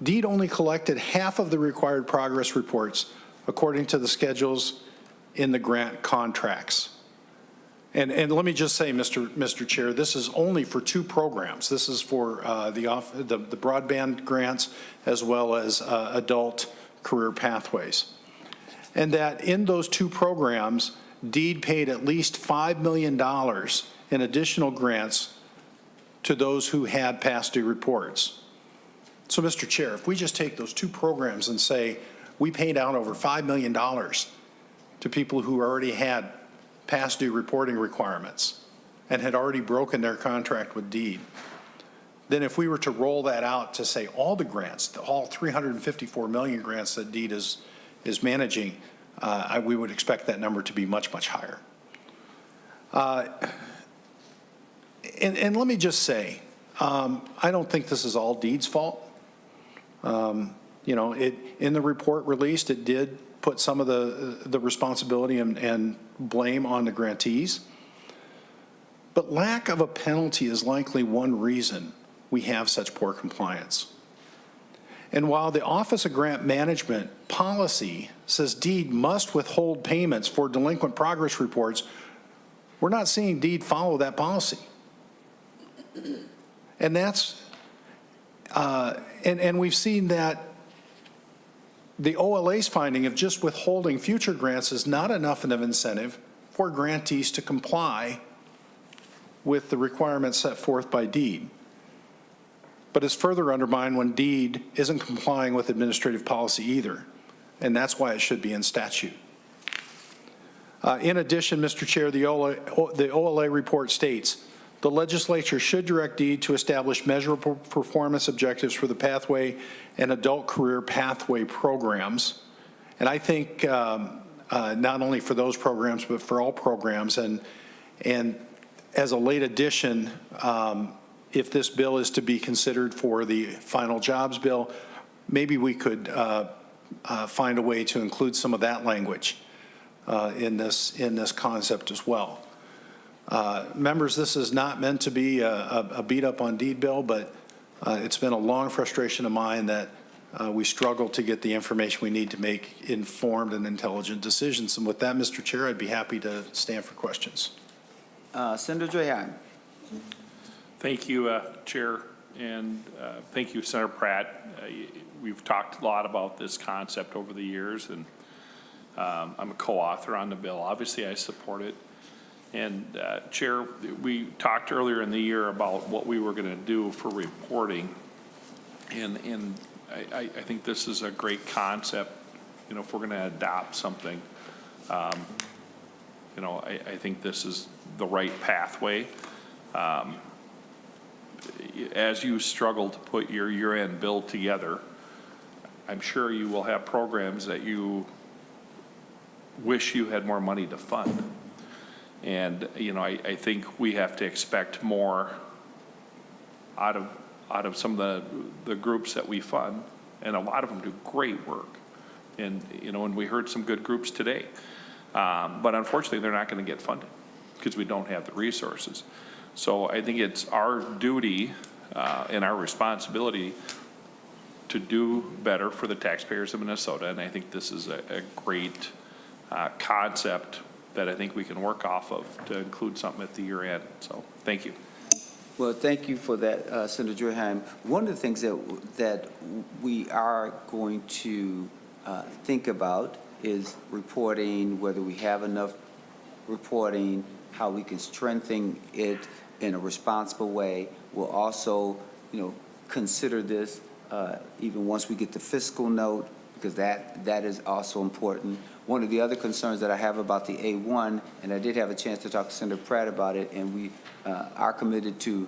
DEED only collected half of the required progress reports according to the schedules in the grant contracts. And let me just say, Mr. Chair, this is only for 2 programs. This is for the broadband grants as well as adult career pathways. And that in those 2 programs, DEED paid at least $5 million in additional grants to those who had past due reports. So, Mr. Chair, if we just take those 2 programs and say we paid out over $5 million to people who already had past due reporting requirements and had already broken their contract with DEED, then if we were to roll that out to say all the grants, all 354 million grants that DEED is managing, we would expect that number to be much, much higher. And let me just say, I don't think this is all DEED's fault. In the report released, it did put some of the responsibility and blame on the grantees. But lack of a penalty is likely one reason we have such poor compliance. And while the Office of Grant Management policy says DEED must withhold payments for delinquent progress reports, we're not seeing DEED follow that policy. And that's, and we've seen that the OLA's finding of just withholding future grants is not enough of an incentive for grantees to comply with the requirements set forth by DEED, but is further undermined when DEED isn't complying with administrative policy either, and that's why it should be in statute. In addition, Mr. Chair, the OLA report states, the legislature should direct DEED to establish measurable performance objectives for the pathway and adult career pathway programs. And I think not only for those programs, but for all programs. And as a late addition, if this bill is to be considered for the final jobs bill, maybe we could find a way to include some of that language in this concept as well. Members, this is not meant to be a beat up on DEED bill, but it's been a long frustration of mine that we struggle to get the information we need to make informed and intelligent decisions. And with that, Mr. Chair, I'd be happy to stand for questions.
Senator Draheim.
Thank you, Chair, and thank you, Senator Pratt. We've talked a lot about this concept over the years, and I'm a co-author on the bill. Obviously, I support it. And Chair, we talked earlier in the year about what we were going to do for reporting, and I think this is a great concept. You know, if we're going to adopt something, you know, I think this is the right pathway. As you struggle to put your year-end bill together, I'm sure you will have programs that you wish you had more money to fund. And, you know, I think we have to expect more out of some of the groups that we fund, and a lot of them do great work. And, you know, and we heard some good groups today. But unfortunately, they're not going to get funded because we don't have the resources. So I think it's our duty and our responsibility to do better for the taxpayers of Minnesota. And I think this is a great concept that I think we can work off of to include something at the year end. So thank you.
Well, thank you for that, Senator Draheim. One of the things that we are going to think about is reporting, whether we have enough reporting, how we can strengthen it in a responsible way. We'll also, you know, consider this even once we get the fiscal note, because that is also important. One of the other concerns that I have about the A1, and I did have a chance to talk to Senator Pratt about it, and we are committed to,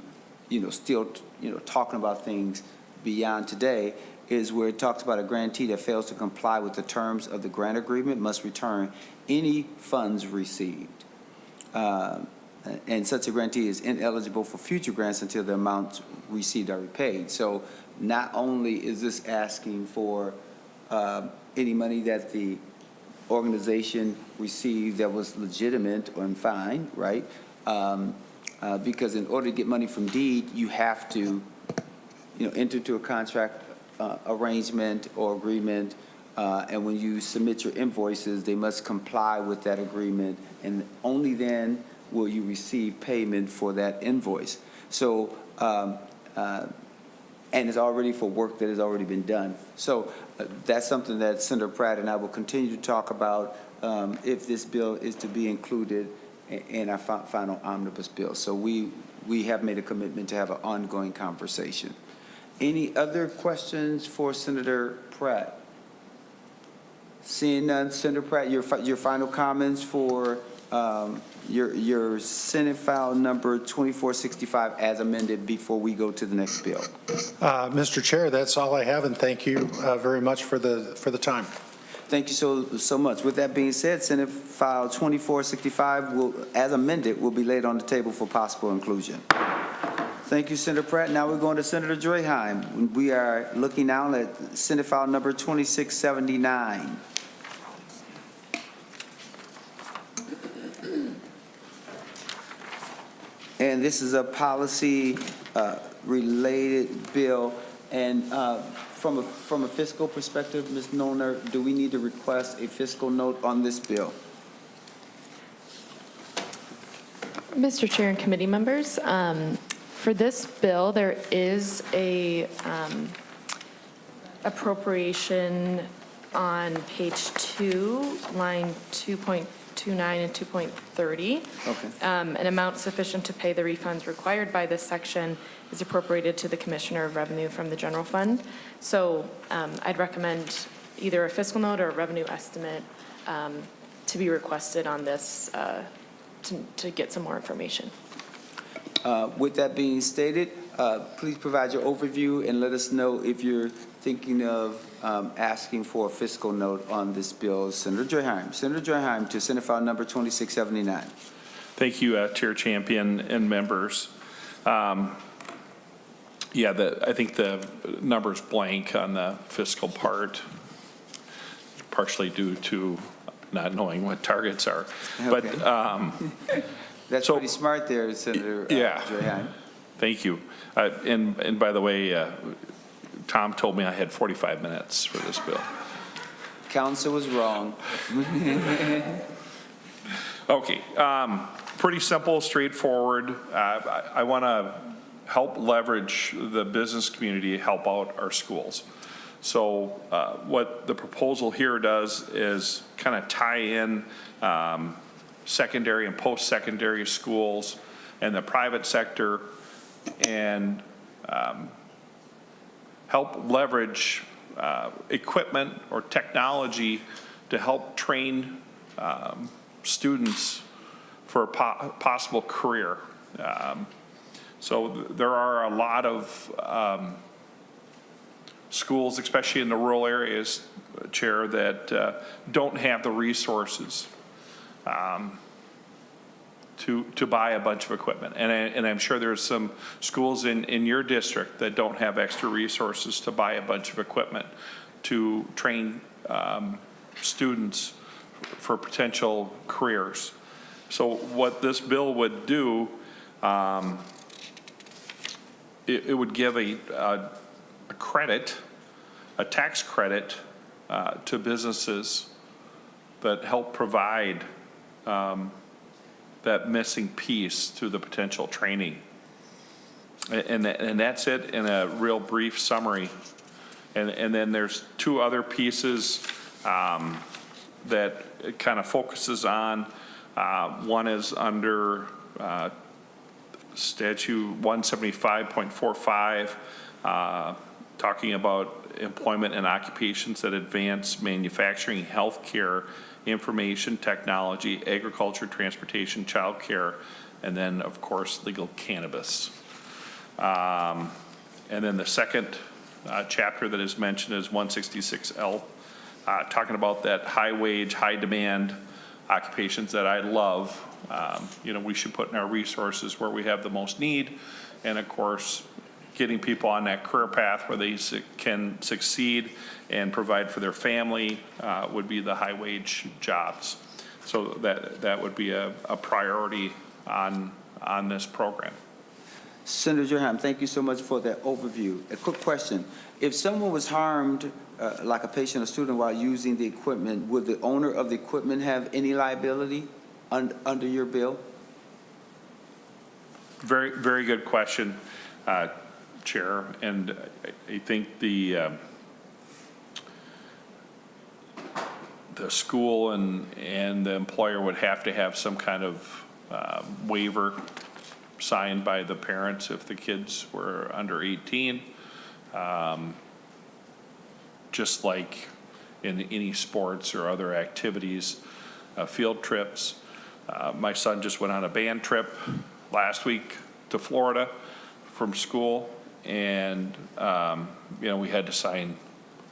you know, still, you know, talking about things beyond today, is where it talks about a grantee that fails to comply with the terms of the grant agreement must return any funds received. And such a grantee is ineligible for future grants until the amounts received are repaid. So not only is this asking for any money that the organization received that was legitimate and fine, right? Because in order to get money from DEED, you have to, you know, enter into a contract arrangement or agreement, and when you submit your invoices, they must comply with that agreement, and only then will you receive payment for that invoice. So, and it's already for work that has already been done. So that's something that Senator Pratt and I will continue to talk about if this bill is to be included in our final omnibus bill. So we have made a commitment to have an ongoing conversation. Any other questions for Senator Pratt? Seeing none, Senator Pratt, your final comments for your Senate file number 2465 as amended before we go to the next bill.
Mr. Chair, that's all I have, and thank you very much for the time.
Thank you so much. With that being said, Senate file 2465 will, as amended, will be laid on the table for possible inclusion. Thank you, Senator Pratt. Now we're going to Senator Draheim. We are looking now at Senate file number 2679. And this is a policy related bill. And From a fiscal perspective, Ms. Nollner, do we need to request a fiscal note on this bill?
Mr. Chair and committee members, for this bill, there is a appropriation on page 2, line 2.29 and 2.30.
Okay.
An amount sufficient to pay the refunds required by this section is appropriated to the Commissioner of Revenue from the general fund. So I'd recommend either a fiscal note or a revenue estimate to be requested on this to get some more information.
With that being stated, please provide your overview and let us know if you're thinking of asking for a fiscal note on this bill. Senator Draheim. Senator Draheim to Senate File Number 2679.
Thank you, Chair Champion and members. I think the number's blank on the fiscal part, partially due to not knowing what targets are.
Okay.
But
that's pretty smart there, Senator Draheim.
Thank you. And by the way, Tom told me I had 45 minutes for this bill.
Council was wrong.
Okay, pretty simple, straightforward. I want to help leverage the business community, help out our schools. So what the proposal here does is kind of tie in secondary and post-secondary schools and the private sector and help leverage equipment or technology to help train students for a possible career. So there are a lot of schools, especially in the rural areas, Chair, that don't have the resources to buy a bunch of equipment. And I'm sure there's some schools in your district that don't have extra resources to buy a bunch of equipment to train students for potential careers. So what this bill would do, it would give a credit, a tax credit to businesses that help provide that missing piece to the potential training. And that's it in a real brief summary. And then there's two other pieces that it kind of focuses on. One is under statute 175.45, talking about employment and occupations that advance manufacturing, healthcare, information technology, agriculture, transportation, childcare, and then, of course, legal cannabis. And then the second chapter that is mentioned is 166L, talking about that high wage, high demand occupations that I love. We should put in our resources where we have the most need. And of course, getting people on that career path where they can succeed and provide for their family would be the high wage jobs. So that would be a priority on this program.
Senator Draheim, thank you so much for that overview. A quick question. If someone was harmed, like a patient or student, while using the equipment, would the owner of the equipment have any liability under your bill?
Very, very good question, Chair. And I think the school and the employer would have to have some kind of waiver signed by the parents if the kids were under 18. Just like in any sports or other activities, field trips. My son just went on a band trip last week to Florida from school, and we had to sign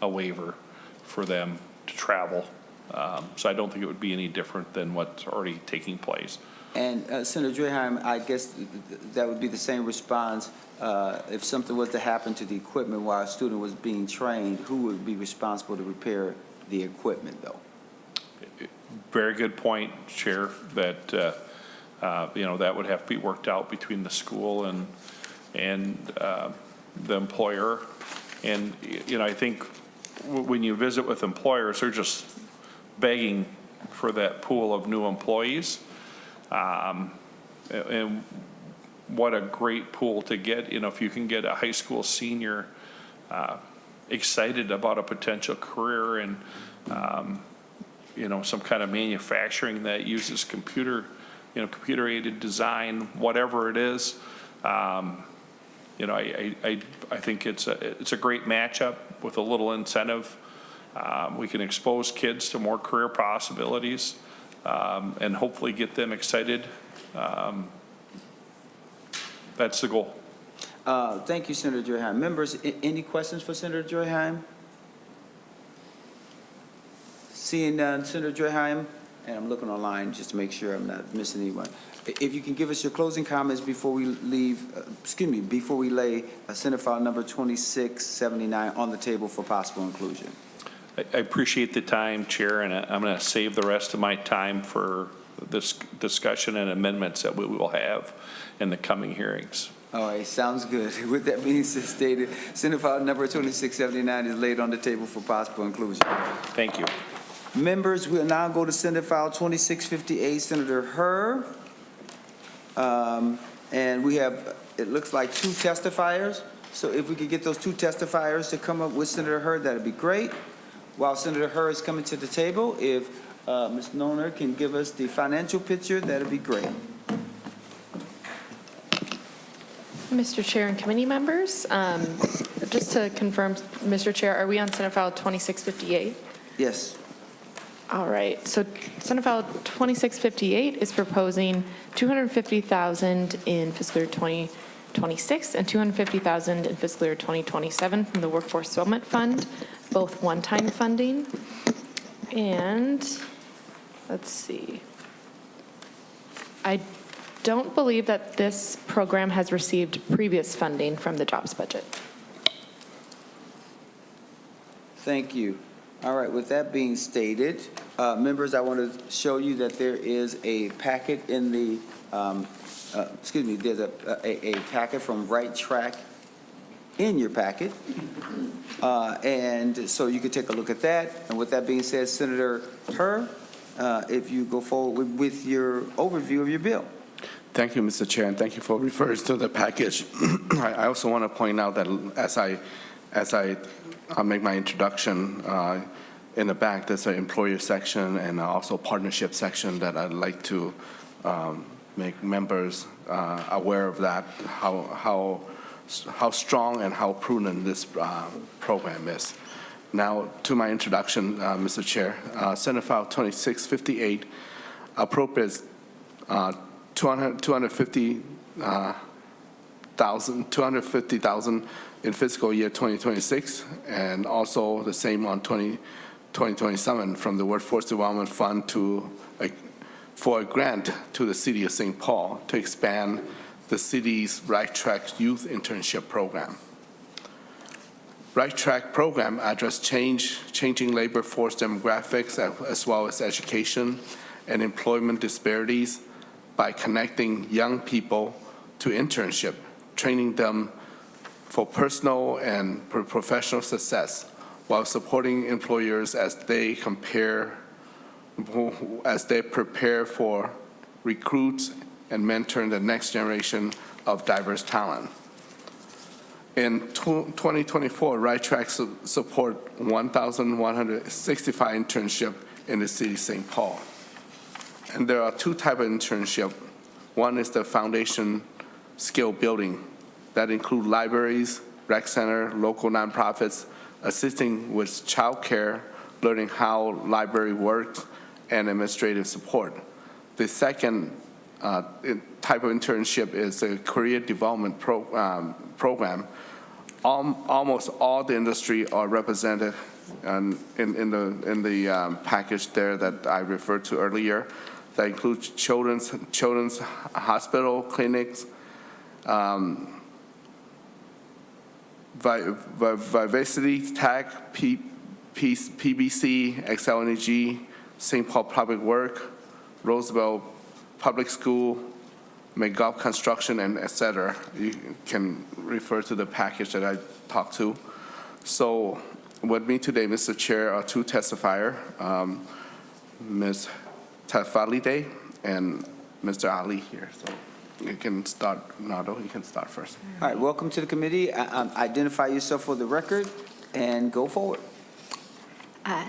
a waiver for them to travel. So I don't think it would be any different than what's already taking place.
And Senator Draheim, I guess that would be the same response if something was to happen to the equipment while a student was being trained. Who would be responsible to repair the equipment, though?
Very good point, Chair. That that would have to be worked out between the school and the employer. And, I think when you visit with employers, they're just begging for that pool of new employees. And what a great pool to get, if you can get a high school senior excited about a potential career in, some kind of manufacturing that uses computer-aided design, whatever it is. I think it's a great matchup with a little incentive. We can expose kids to more career possibilities and hopefully get them excited. That's the goal.
Thank you, Senator Draheim. Members, any questions for Senator Draheim? Seeing none, Senator Draheim, and I'm looking online just to make sure I'm not missing anyone. If you can give us your closing comments before we leave, before we lay Senate File Number 2679 on the table for possible inclusion.
I appreciate the time, Chair, and I'm going to save the rest of my time for this discussion and amendments that we will have in the coming hearings.
All right, sounds good. With that being stated, Senate File Number 2679 is laid on the table for possible inclusion.
Thank you.
Members, we'll now go to Senate File 2658, Senator Hur. And we have, it looks like 2 testifiers. So if we could get those 2 testifiers to come up with Senator Hur, that'd be great. While Senator Hur is coming to the table, if Ms. Noner can give us the financial picture, that'd be great.
Mr. Chair and committee members, just to confirm, Mr. Chair, are we on Senate File 2658?
Yes.
All right, so Senate File 2658 is proposing $250,000 in fiscal year 2026 and $250,000 in fiscal year 2027 from the Workforce Development Fund, both one-time funding. And let's see. I don't believe that this program has received previous funding from the jobs budget.
Thank you. All right, with that being stated, members, I want to show you that there is a packet in the, there's a packet from Right Track in your packet. And so you can take a look at that. And with that being said, Senator Hur, if you go forward with your overview of your bill.
Thank you, Mr. Chair, and thank you for referring to the package. I also want to point out that as I make my introduction, in the back, there's an employer section and also partnership section that I'd like to make members aware of that, how strong and how prudent this program is. Now, to my introduction, Mr. Chair, Senate File 2658 appropriates $250,000 in fiscal year 2026, and also the same on 2027 from the Workforce Development Fund for a grant to the City of St. Paul to expand the city's Right Track Youth Internship Program. Right Track program addresses changing labor force demographics as well as education and employment disparities by connecting young people to internship, training them for personal and professional success while supporting employers as they prepare for recruits and mentor the next generation of diverse talent. In 2024, Right Track support 1,165 internship in the city of St. Paul. And there are 2 types of internship. One is the foundation skill building that include libraries, rec center, local nonprofits, assisting with child care, learning how library works, and administrative support. The second type of internship is a career development program. Almost all the industry are represented in the package there that I referred to earlier. That includes children's hospital, clinics, Vivacity Tech, PBC, Excel Energy, St. Paul Public Work, Roosevelt Public School, McGuff Construction, and et cetera. You can refer to the package that I talked to. So with me today, Mr. Chair, are two testifiers, Ms. Tafalide and Mr. Ali here. So you can start, Nardo, you can start first.
All right, welcome to the committee. Identify yourself for the record and go forward.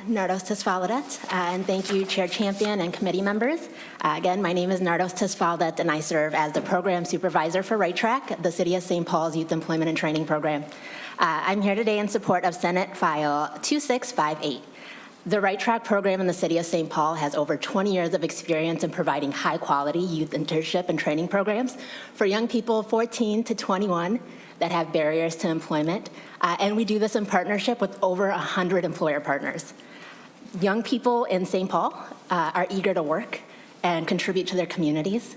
Nardos Tesfaldet, and thank you, Chair Champion and committee members. Again, my name is Nardos Tesfaldet, and I serve as the Program Supervisor for Right Track, the City of St. Paul's Youth Employment and Training Program. I'm here today in support of Senate File 2658. The Right Track program in the City of St. Paul has over 20 years of experience in providing high-quality youth internship and training programs for young people 14 to 21 that have barriers to employment, and we do this in partnership with over 100 employer partners. Young people in St. Paul are eager to work and contribute to their communities.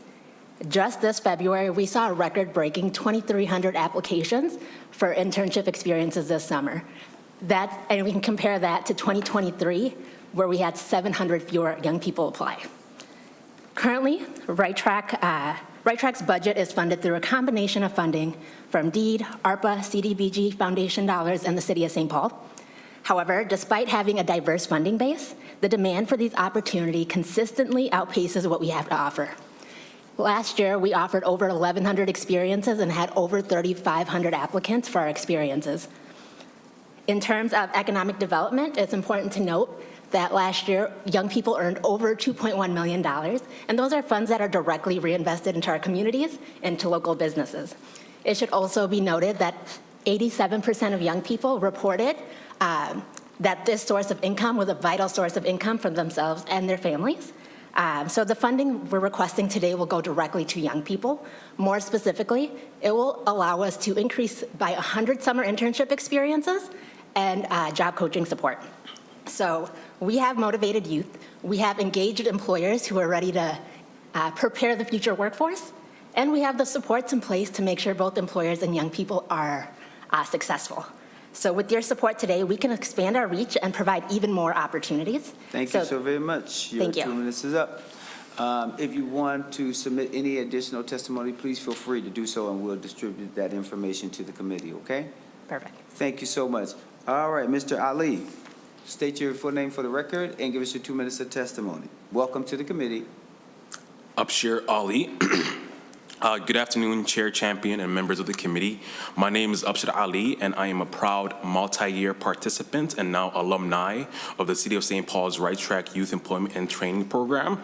Just this February, we saw a record-breaking 2,300 applications for internship experiences this summer. And we can compare that to 2023, where we had 700 fewer young people apply. Currently, Right Track's budget is funded through a combination of funding from DEED, ARPA, CDBG, Foundation dollars, and the City of St. Paul. However, despite having a diverse funding base, the demand for these opportunities consistently outpaces what we have to offer. Last year, we offered over 1,100 experiences and had over 3,500 applicants for our experiences. In terms of economic development, it's important to note that last year, young people earned over $2.1 million, and those are funds that are directly reinvested into our communities and to local businesses. It should also be noted that 87% of young people reported that this source of income was a vital source of income for themselves and their families. So the funding we're requesting today will go directly to young people. More specifically, it will allow us to increase by 100 summer internship experiences and job coaching support. So we have motivated youth, we have engaged employers who are ready to prepare the future workforce, and we have the supports in place to make sure both employers and young people are successful. So with your support today, we can expand our reach and provide even more opportunities.
Thank you so very much.
Thank you.
2 minutes is up. If you want to submit any additional testimony, please feel free to do so, and we'll distribute that information to the committee, okay?
Perfect.
Thank you so much. All right, Mr. Ali, state your full name for the record and give us your 2 minutes of testimony. Welcome to the committee.
Upshir Ali. Good afternoon, Chair Champion and members of the committee. My name is Upshir Ali, and I am a proud multi-year participant and now alumni of the City of St. Paul's Right Track Youth Employment and Training Program.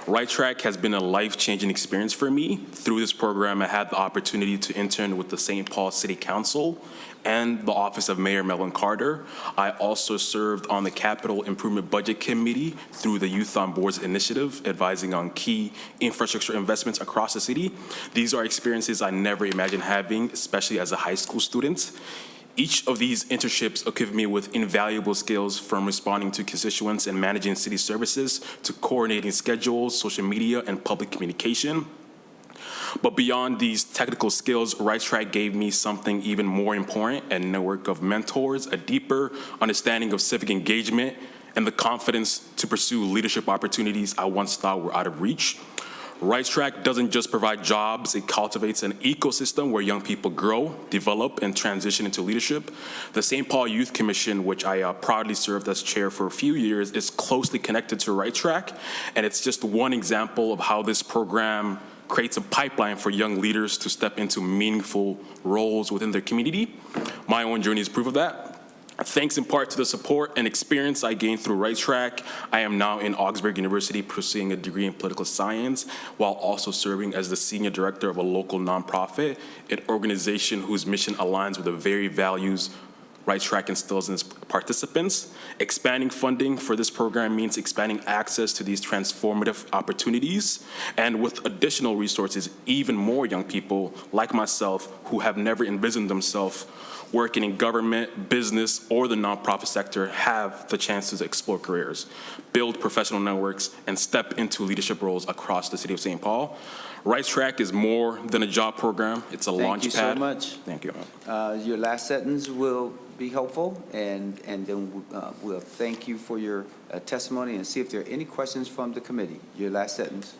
Right Track has been a life-changing experience for me. Through this program, I had the opportunity to intern with the St. Paul City Council and the Office of Mayor Melvin Carter. I also served on the Capital Improvement Budget Committee through the Youth on Boards initiative, advising on key infrastructure investments across the city. These are experiences I never imagined having, especially as a high school student. Each of these internships equipped me with invaluable skills, from responding to constituents and managing city services to coordinating schedules, social media, and public communication. But beyond these technical skills, Right Track gave me something even more important: a network of mentors, a deeper understanding of civic engagement, and the confidence to pursue leadership opportunities I once thought were out of reach. Right Track doesn't just provide jobs, it cultivates an ecosystem where young people grow, develop, and transition into leadership. The St. Paul Youth Commission, which I proudly served as chair for a few years, is closely connected to Right Track, and it's just one example of how this program creates a pipeline for young leaders to step into meaningful roles within their community. My own journey is proof of that. Thanks in part to the support and experience I gained through Right Track, I am now in Augsburg University pursuing a degree in political science while also serving as the senior director of a local nonprofit, an organization whose mission aligns with the very values Right Track instills in its participants. Expanding funding for this program means expanding access to these transformative opportunities, and with additional resources, even more young people like myself who have never envisioned themselves working in government, business, or the nonprofit sector have the chance to explore careers, build professional networks, and step into leadership roles across the city of St. Paul. Right Track is more than a job program. It's a launch pad.
Thank you so much.
Thank you.
Your last sentence will be helpful, and then we'll thank you for your testimony and see if there are any questions from the committee. Your last sentence.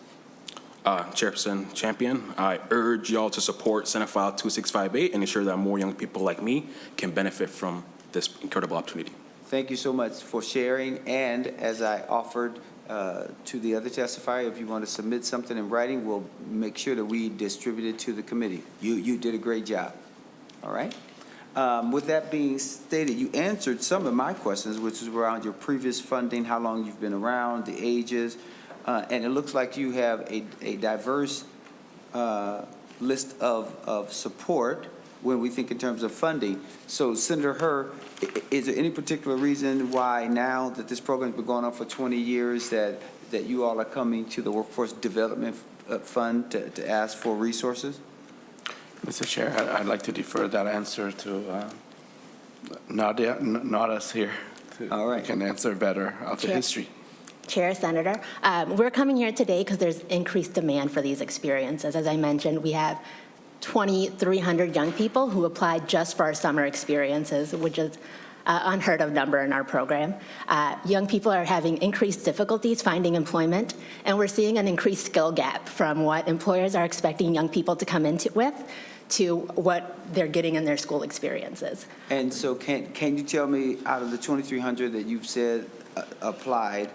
Chairperson Champion, I urge y'all to support Senate File 2658 and ensure that more young people like me can benefit from this incredible opportunity.
Thank you so much for sharing, and as I offered to the other testifier, if you want to submit something in writing, we'll make sure that we distribute it to the committee. You did a great job, all right? With that being stated, you answered some of my questions, which is around your previous funding, how long you've been around, the ages, and it looks like you have a diverse list of support when we think in terms of funding. So Senator Hur, is there any particular reason why now that this program's been going on for 20 years that you all are coming to the Workforce Development Fund to ask for resources?
Mr. Chair, I'd like to defer that answer to Nadia, not us here.
All right.
Can answer better of the
Chair.
history.
Chair, Senator, we're coming here today because there's increased demand for these experiences. As I mentioned, we have 2,300 young people who applied just for our summer experiences, which is an unheard of number in our program. Young people are having increased difficulties finding employment, and we're seeing an increased skill gap from what employers are expecting young people to come into with to what they're getting in their school experiences.
And so can you tell me, out of the 2,300 that you've said applied,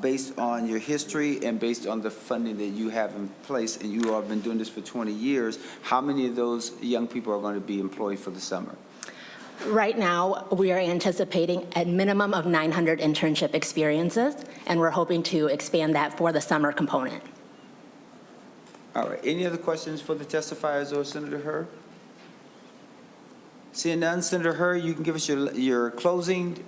based on your history and based on the funding that you have in place, and you all have been doing this for 20 years, how many of those young people are going to be employed for the summer?
Right now, we are anticipating a minimum of 900 internship experiences, and we're hoping to expand that for the summer component.
All right. Any other questions for the testifiers or Senator Hur? Seeing none, Senator Hur, you can give us your closing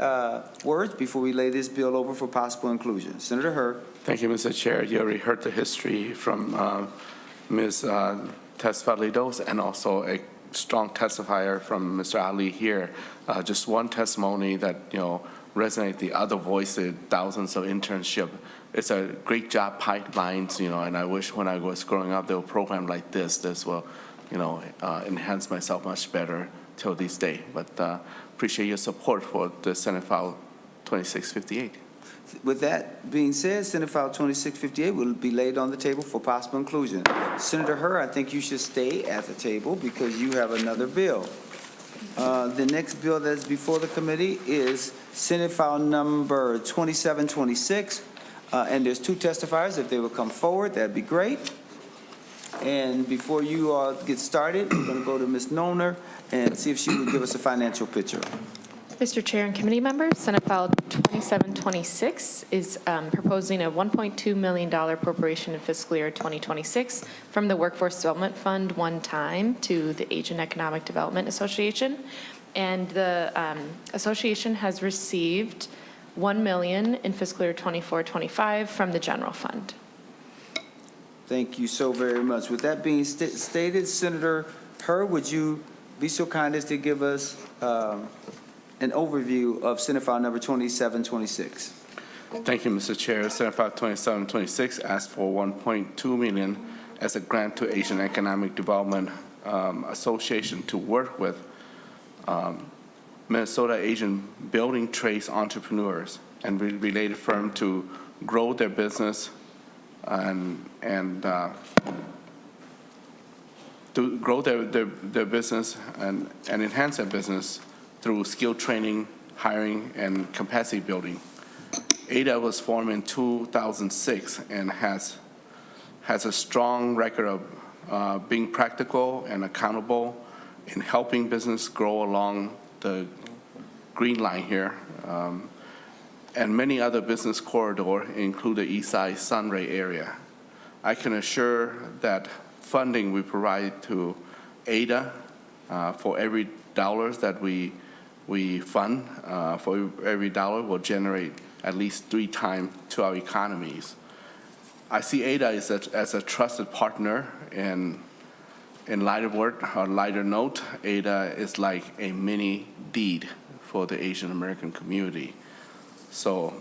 words before we lay this bill over for possible inclusion. Senator Hur.
Thank you, Mr. Chair. You already heard the history from Ms. Tesfalidos and also a strong testifier from Mr. Ali here. Just one testimony that, resonate the other voices, thousands of internship. It's a great job pipelines, and I wish when I was growing up, there were programs like this. This will, enhance myself much better till this day. But appreciate your support for the Senate File 2658.
With that being said, Senate File 2658 will be laid on the table for possible inclusion. Senator Hur, I think you should stay at the table because you have another bill. The next bill that's before the committee is Senate File number 2726, and there's two testifiers. If they would come forward, that'd be great. And before you all get started, we're going to go to Ms. Noner and see if she would give us a financial picture.
Mr. Chair and committee members, Senate File 2726 is proposing a $1.2 million appropriation in fiscal year 2026 from the Workforce Development Fund one time to the Asian Economic Development Association. And the association has received $1 million in fiscal year 24-25 from the general fund.
Thank you so very much. With that being stated, Senator Hur, would you be so kind as to give us an overview of Senate File number 2726?
Thank you, Mr. Chair. Senate File 2726 asks for $1.2 million as a grant to Asian Economic Development Association to work with Minnesota Asian building trades entrepreneurs and related firms to grow their business and to grow their business and enhance their business through skill training, hiring, and capacity building. ADA was formed in 2006 and has a strong record of being practical and accountable in helping business grow along the green line here. And many other business corridors include the East Side Sunray area. I can assure that funding we provide to ADA for every dollar that we fund, for every dollar will generate at least 3 times to our economies. I see ADA as a trusted partner, and in lighter note, ADA is like a mini deed for the Asian American community. So,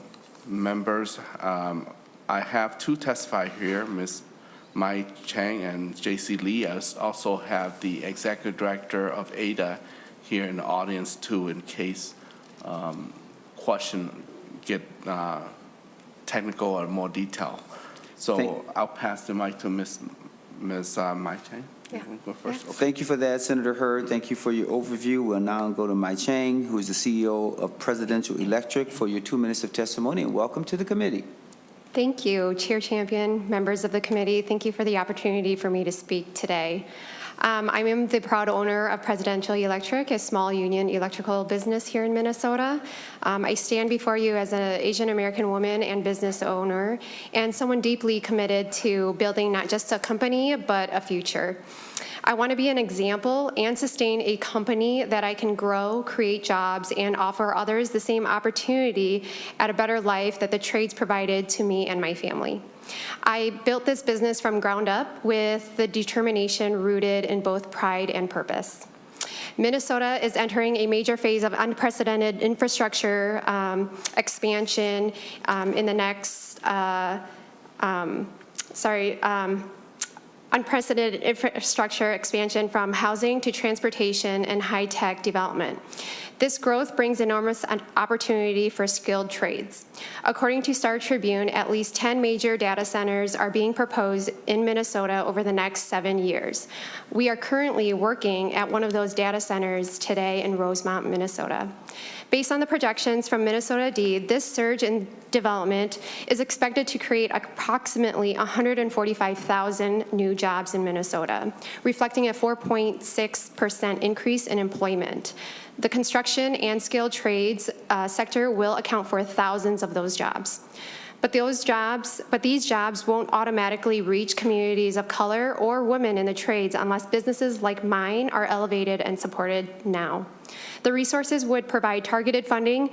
members, I have 2 testifiers here, Ms. Mai Chang and J.C. Lee. I also have the executive director of ADA here in the audience too, in case question get technical or more detailed. So I'll pass the mic to Ms. Mai Chang.
Yeah.
Go first. Thank you for that, Senator Hurd. Thank you for your overview. We'll now go to Mai Chang, who is the CEO of Presidential Electric, for your 2 minutes of testimony, and welcome to the committee.
Thank you, Chair Champion, members of the committee. Thank you for the opportunity for me to speak today. I am the proud owner of Presidential Electric, a small union electrical business here in Minnesota. I stand before you as an Asian American woman and business owner, and someone deeply committed to building not just a company, but a future. I want to be an example and sustain a company that I can grow, create jobs, and offer others the same opportunity at a better life that the trades provided to me and my family. I built this business from ground up with the determination rooted in both pride and purpose. Minnesota is entering a major phase of unprecedented infrastructure expansion in the next, unprecedented infrastructure expansion from housing to transportation and high-tech development. This growth brings enormous opportunity for skilled trades. According to Star Tribune, at least 10 major data centers are being proposed in Minnesota over the next 7 years. We are currently working at one of those data centers today in Rosemont, Minnesota. Based on the projections from Minnesota DEED, this surge in development is expected to create approximately 145,000 new jobs in Minnesota, reflecting a 4.6% increase in employment. The construction and skilled trades sector will account for thousands of those jobs. But these jobs won't automatically reach communities of color or women in the trades unless businesses like mine are elevated and supported now. The resources would provide targeted funding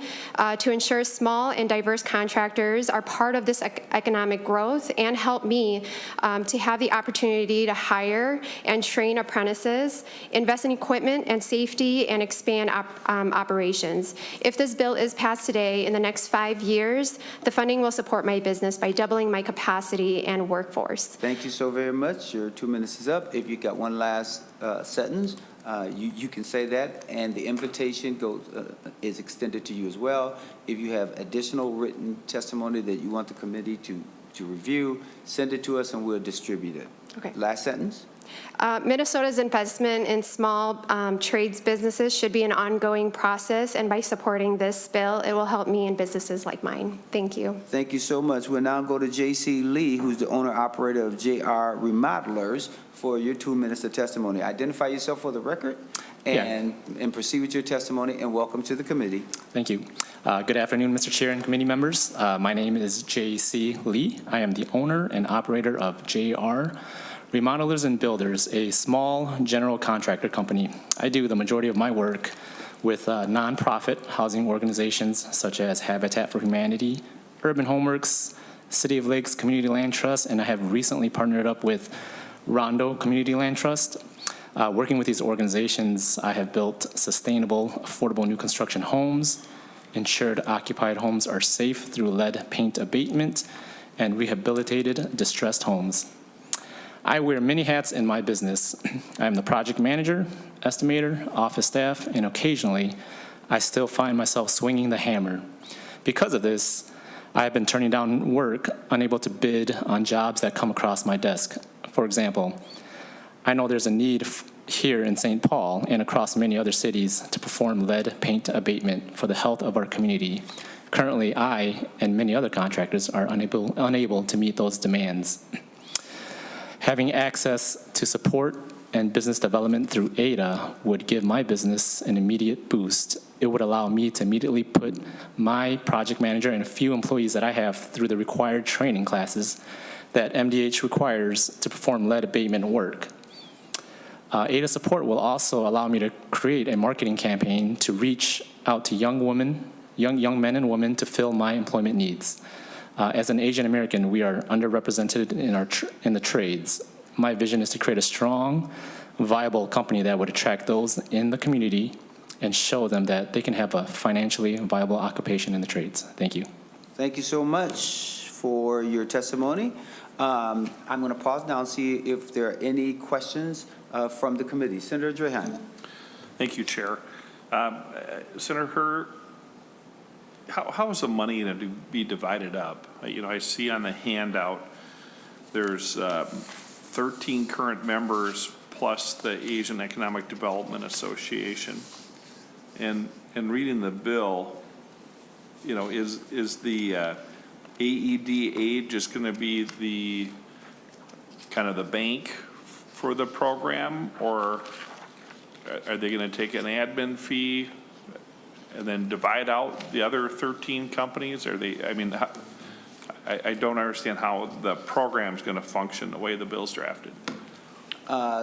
to ensure small and diverse contractors are part of this economic growth and help me to have the opportunity to hire and train apprentices, invest in equipment and safety, and expand operations. If this bill is passed today, in the next 5 years, the funding will support my business by doubling my capacity and workforce.
Thank you so very much. Your 2 minutes is up. If you got one last sentence, you can say that, and the invitation is extended to you as well. If you have additional written testimony that you want the committee to review, send it to us and we'll distribute it.
Okay.
Last sentence.
Minnesota's investment in small trades businesses should be an ongoing process, and by supporting this bill, it will help me and businesses like mine. Thank you.
Thank you so much. We'll now go to J.C. Lee, who's the owner-operator of JR Remodelers, for your 2 minutes of testimony. Identify yourself for the record and proceed with your testimony, and welcome to the committee.
Thank you. Good afternoon, Mr. Chair and committee members. My name is J.C. Lee. I am the owner and operator of JR Remodelers and Builders, a small general contractor company. I do the majority of my work with nonprofit housing organizations such as Habitat for Humanity, Urban Homeworks, City of Lakes Community Land Trust, and I have recently partnered up with Rondo Community Land Trust. Working with these organizations, I have built sustainable, affordable new construction homes, ensured occupied homes are safe through lead paint abatement, and rehabilitated distressed homes. I wear many hats in my business. I am the project manager, estimator, office staff, and occasionally I still find myself swinging the hammer. Because of this, I have been turning down work, unable to bid on jobs that come across my desk. For example, I know there's a need here in St. Paul and across many other cities to perform lead paint abatement for the health of our community. Currently, I and many other contractors are unable to meet those demands. Having access to support and business development through ADA would give my business an immediate boost. It would allow me to immediately put my project manager and a few employees that I have through the required training classes that MDH requires to perform lead abatement work. ADA support will also allow me to create a marketing campaign to reach out to young men and women to fill my employment needs. As an Asian American, we are underrepresented in the trades. My vision is to create a strong, viable company that would attract those in the community and show them that they can have a financially viable occupation in the trades. Thank you.
Thank you so much for your testimony. I'm going to pause now and see if there are any questions from the committee. Senator Draheim.
Thank you, Chair. Senator Hurd, how is the money going to be divided up? I see on the handout there's 13 current members plus the Asian Economic Development Association. And reading the bill, you know, is the AED aid just going to be the kind of the bank for the program, or are they going to take an admin fee and then divide out the other 13 companies? Are they, I mean, I don't understand how the program's going to function the way the bill's drafted.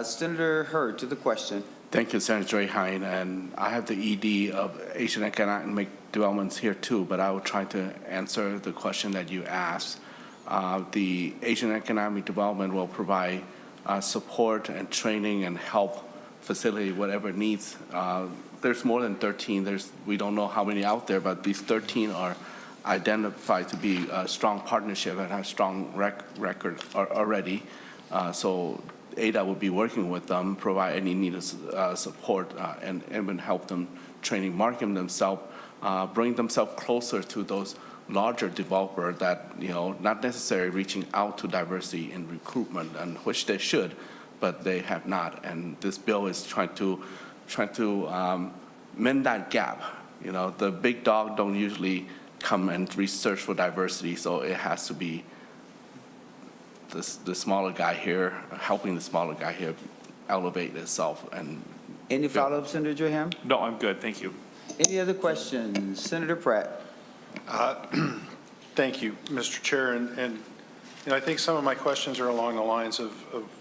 Senator Hurd to the question.
Thank you, Senator Draheim, and I have the ED of Asian Economic Development here too, but I will try to answer the question that you asked. The Asian Economic Development will provide support and training and help facilitate whatever needs. There's more than 13. We don't know how many out there, but these 13 are identified to be a strong partnership and have strong record already. So ADA will be working with them, provide any needed support, and even help them training, market themselves, bring themselves closer to those larger developers that, you know, not necessarily reaching out to diversity in recruitment, and which they should, but they have not. And this bill is trying to mend that gap. You know, the big dog don't usually come and research for diversity, so it has to be the smaller guy here, helping the smaller guy here elevate itself. And
any follow-up, Senator Draheim?
No, I'm good. Thank you.
Any other questions? Senator Pratt.
Thank you, Mr. Chair. And you know, I think some of my questions are along the lines of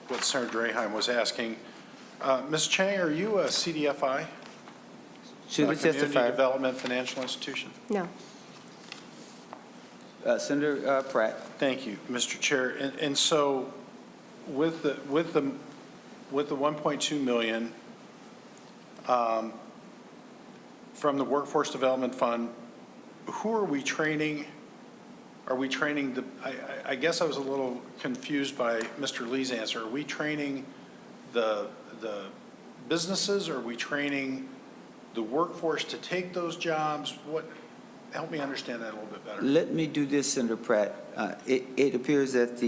what Senator Draheim was asking. Ms. Chang, are you a CDFI? Community Development Financial Institution?
No.
Senator Pratt.
Thank you, Mr. Chair. And so with the 1.2 million from the Workforce Development Fund, who are we training? Are we training I guess I was a little confused by Mr. Lee's answer. Are we training the businesses? Are we training the workforce to take those jobs? Help me understand that a little bit better.
Let me do this, Senator Pratt. It appears that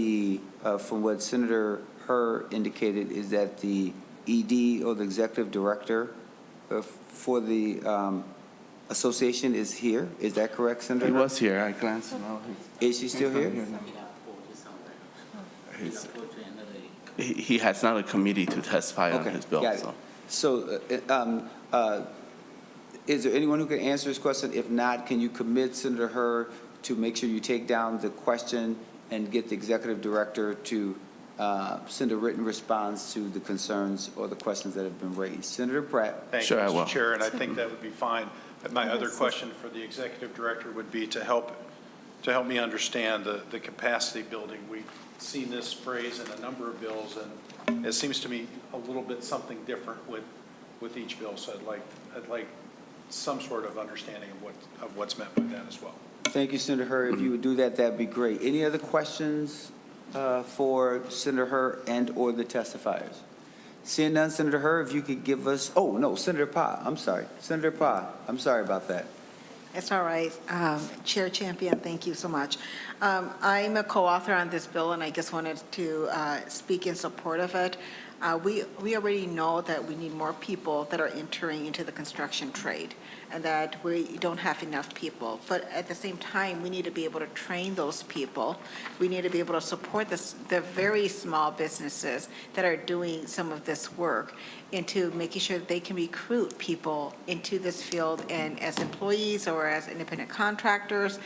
from what Senator Hurd indicated, is that the ED or the executive director for the association is here. Is that correct, Senator?
He was here. I glanced. No,
is she still here?
He has not a committee to testify on his bill.
Got it. So is there anyone who can answer this question? If not, can you commit Senator Hurd to make sure you take down the question and get the executive director to send a written response to the concerns or the questions that have been raised? Senator Pratt.
Thank you, Mr. Chair, and I think that would be fine. My other question for the executive director would be to help me understand the capacity building. We've seen this phrase in a number of bills, and it seems to me a little bit something different with each bill. So I'd like some sort of understanding of what's meant by that as well.
Thank you, Senator Hurd. If you would do that, that'd be great. Any other questions for Senator Hurd and or the testifiers? Seeing none, Senator Hurd, if you could give us, oh, no, Senator Pa, I'm sorry. Senator Pa, I'm sorry about that.
It's all right. Chair Champion, thank you so much. I'm a co-author on this bill, and I just wanted to speak in support of it. We already know that we need more people that are entering into the construction trade, and that we don't have enough people. But at the same time, we need to be able to train those people. We need to be able to support the very small businesses that are doing some of this work into making sure that they can recruit people into this field and as employees or as independent contractors.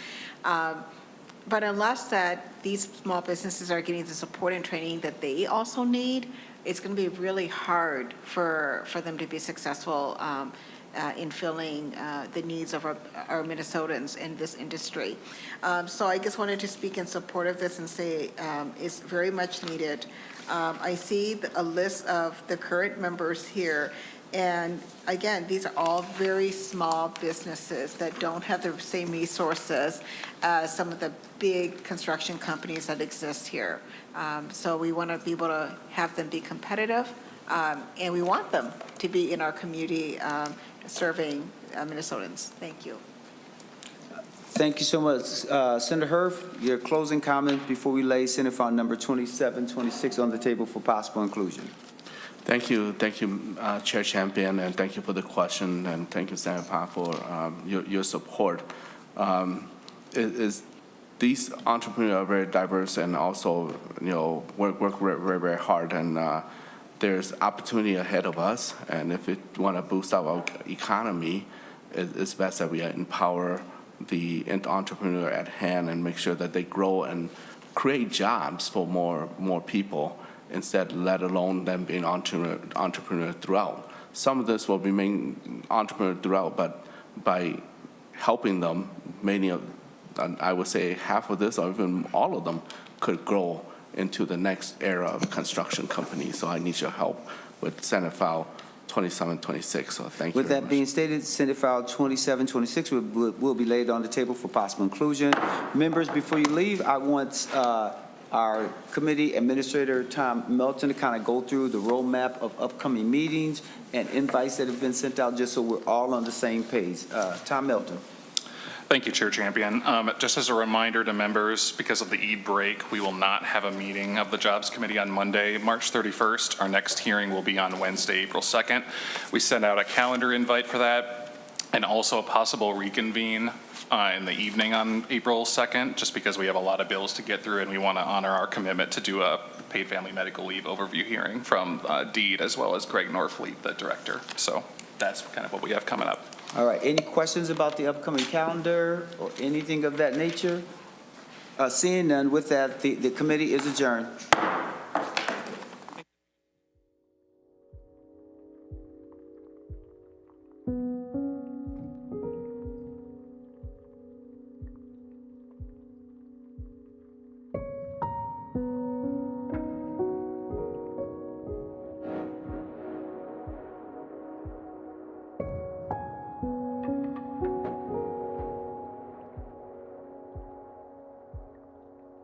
But unless these small businesses are getting the support and training that they also need, it's going to be really hard for them to be successful in filling the needs of our Minnesotans in this industry. So I just wanted to speak in support of this and say it's very much needed. I see a list of the current members here. And again, these are all very small businesses that don't have the same resources as some of the big construction companies that exist here. So we want to be able to have them be competitive, and we want them to be in our community serving Minnesotans. Thank you.
Thank you so much. Senator Hurd, your closing comment before we lay Senate File number 2726 on the table for possible inclusion.
Thank you, Chair Champion, and thank you for the question, and thank you, Senator Pratt, for your support. These entrepreneurs are very diverse and also, work very, very hard, and there's opportunity ahead of us. And if we want to boost our economy, it's best that we empower the entrepreneur at hand and make sure that they grow and create jobs for more people, instead, let alone them being entrepreneur throughout. Some of this will remain entrepreneur throughout, but by helping them, I would say half of this or even all of them could grow into the next era of construction companies. So I need your help with Senate File 2726. So thank you.
With that being stated, Senate File 2726 will be laid on the table for possible inclusion. Members, before you leave, I want our committee administrator, Tom Melton, to kind of go through the roadmap of upcoming meetings and invites that have been sent out, just so we're all on the same page. Tom Melton.
Thank you, Chair Champion. Just as a reminder to members, because of the Eid break, we will not have a meeting of the Jobs Committee on Monday, March 31st. Our next hearing will be on Wednesday, April 2nd. We sent out a calendar invite for that, and also a possible reconvene in the evening on April 2nd, just because we have a lot of bills to get through and we want to honor our commitment to do a paid family medical leave overview hearing from Deed, as well as Greg Norfleet, the director. So that's kind of what we have coming up.
All right, any questions about the upcoming calendar or anything of that nature? Seeing none, with that, the committee is adjourned.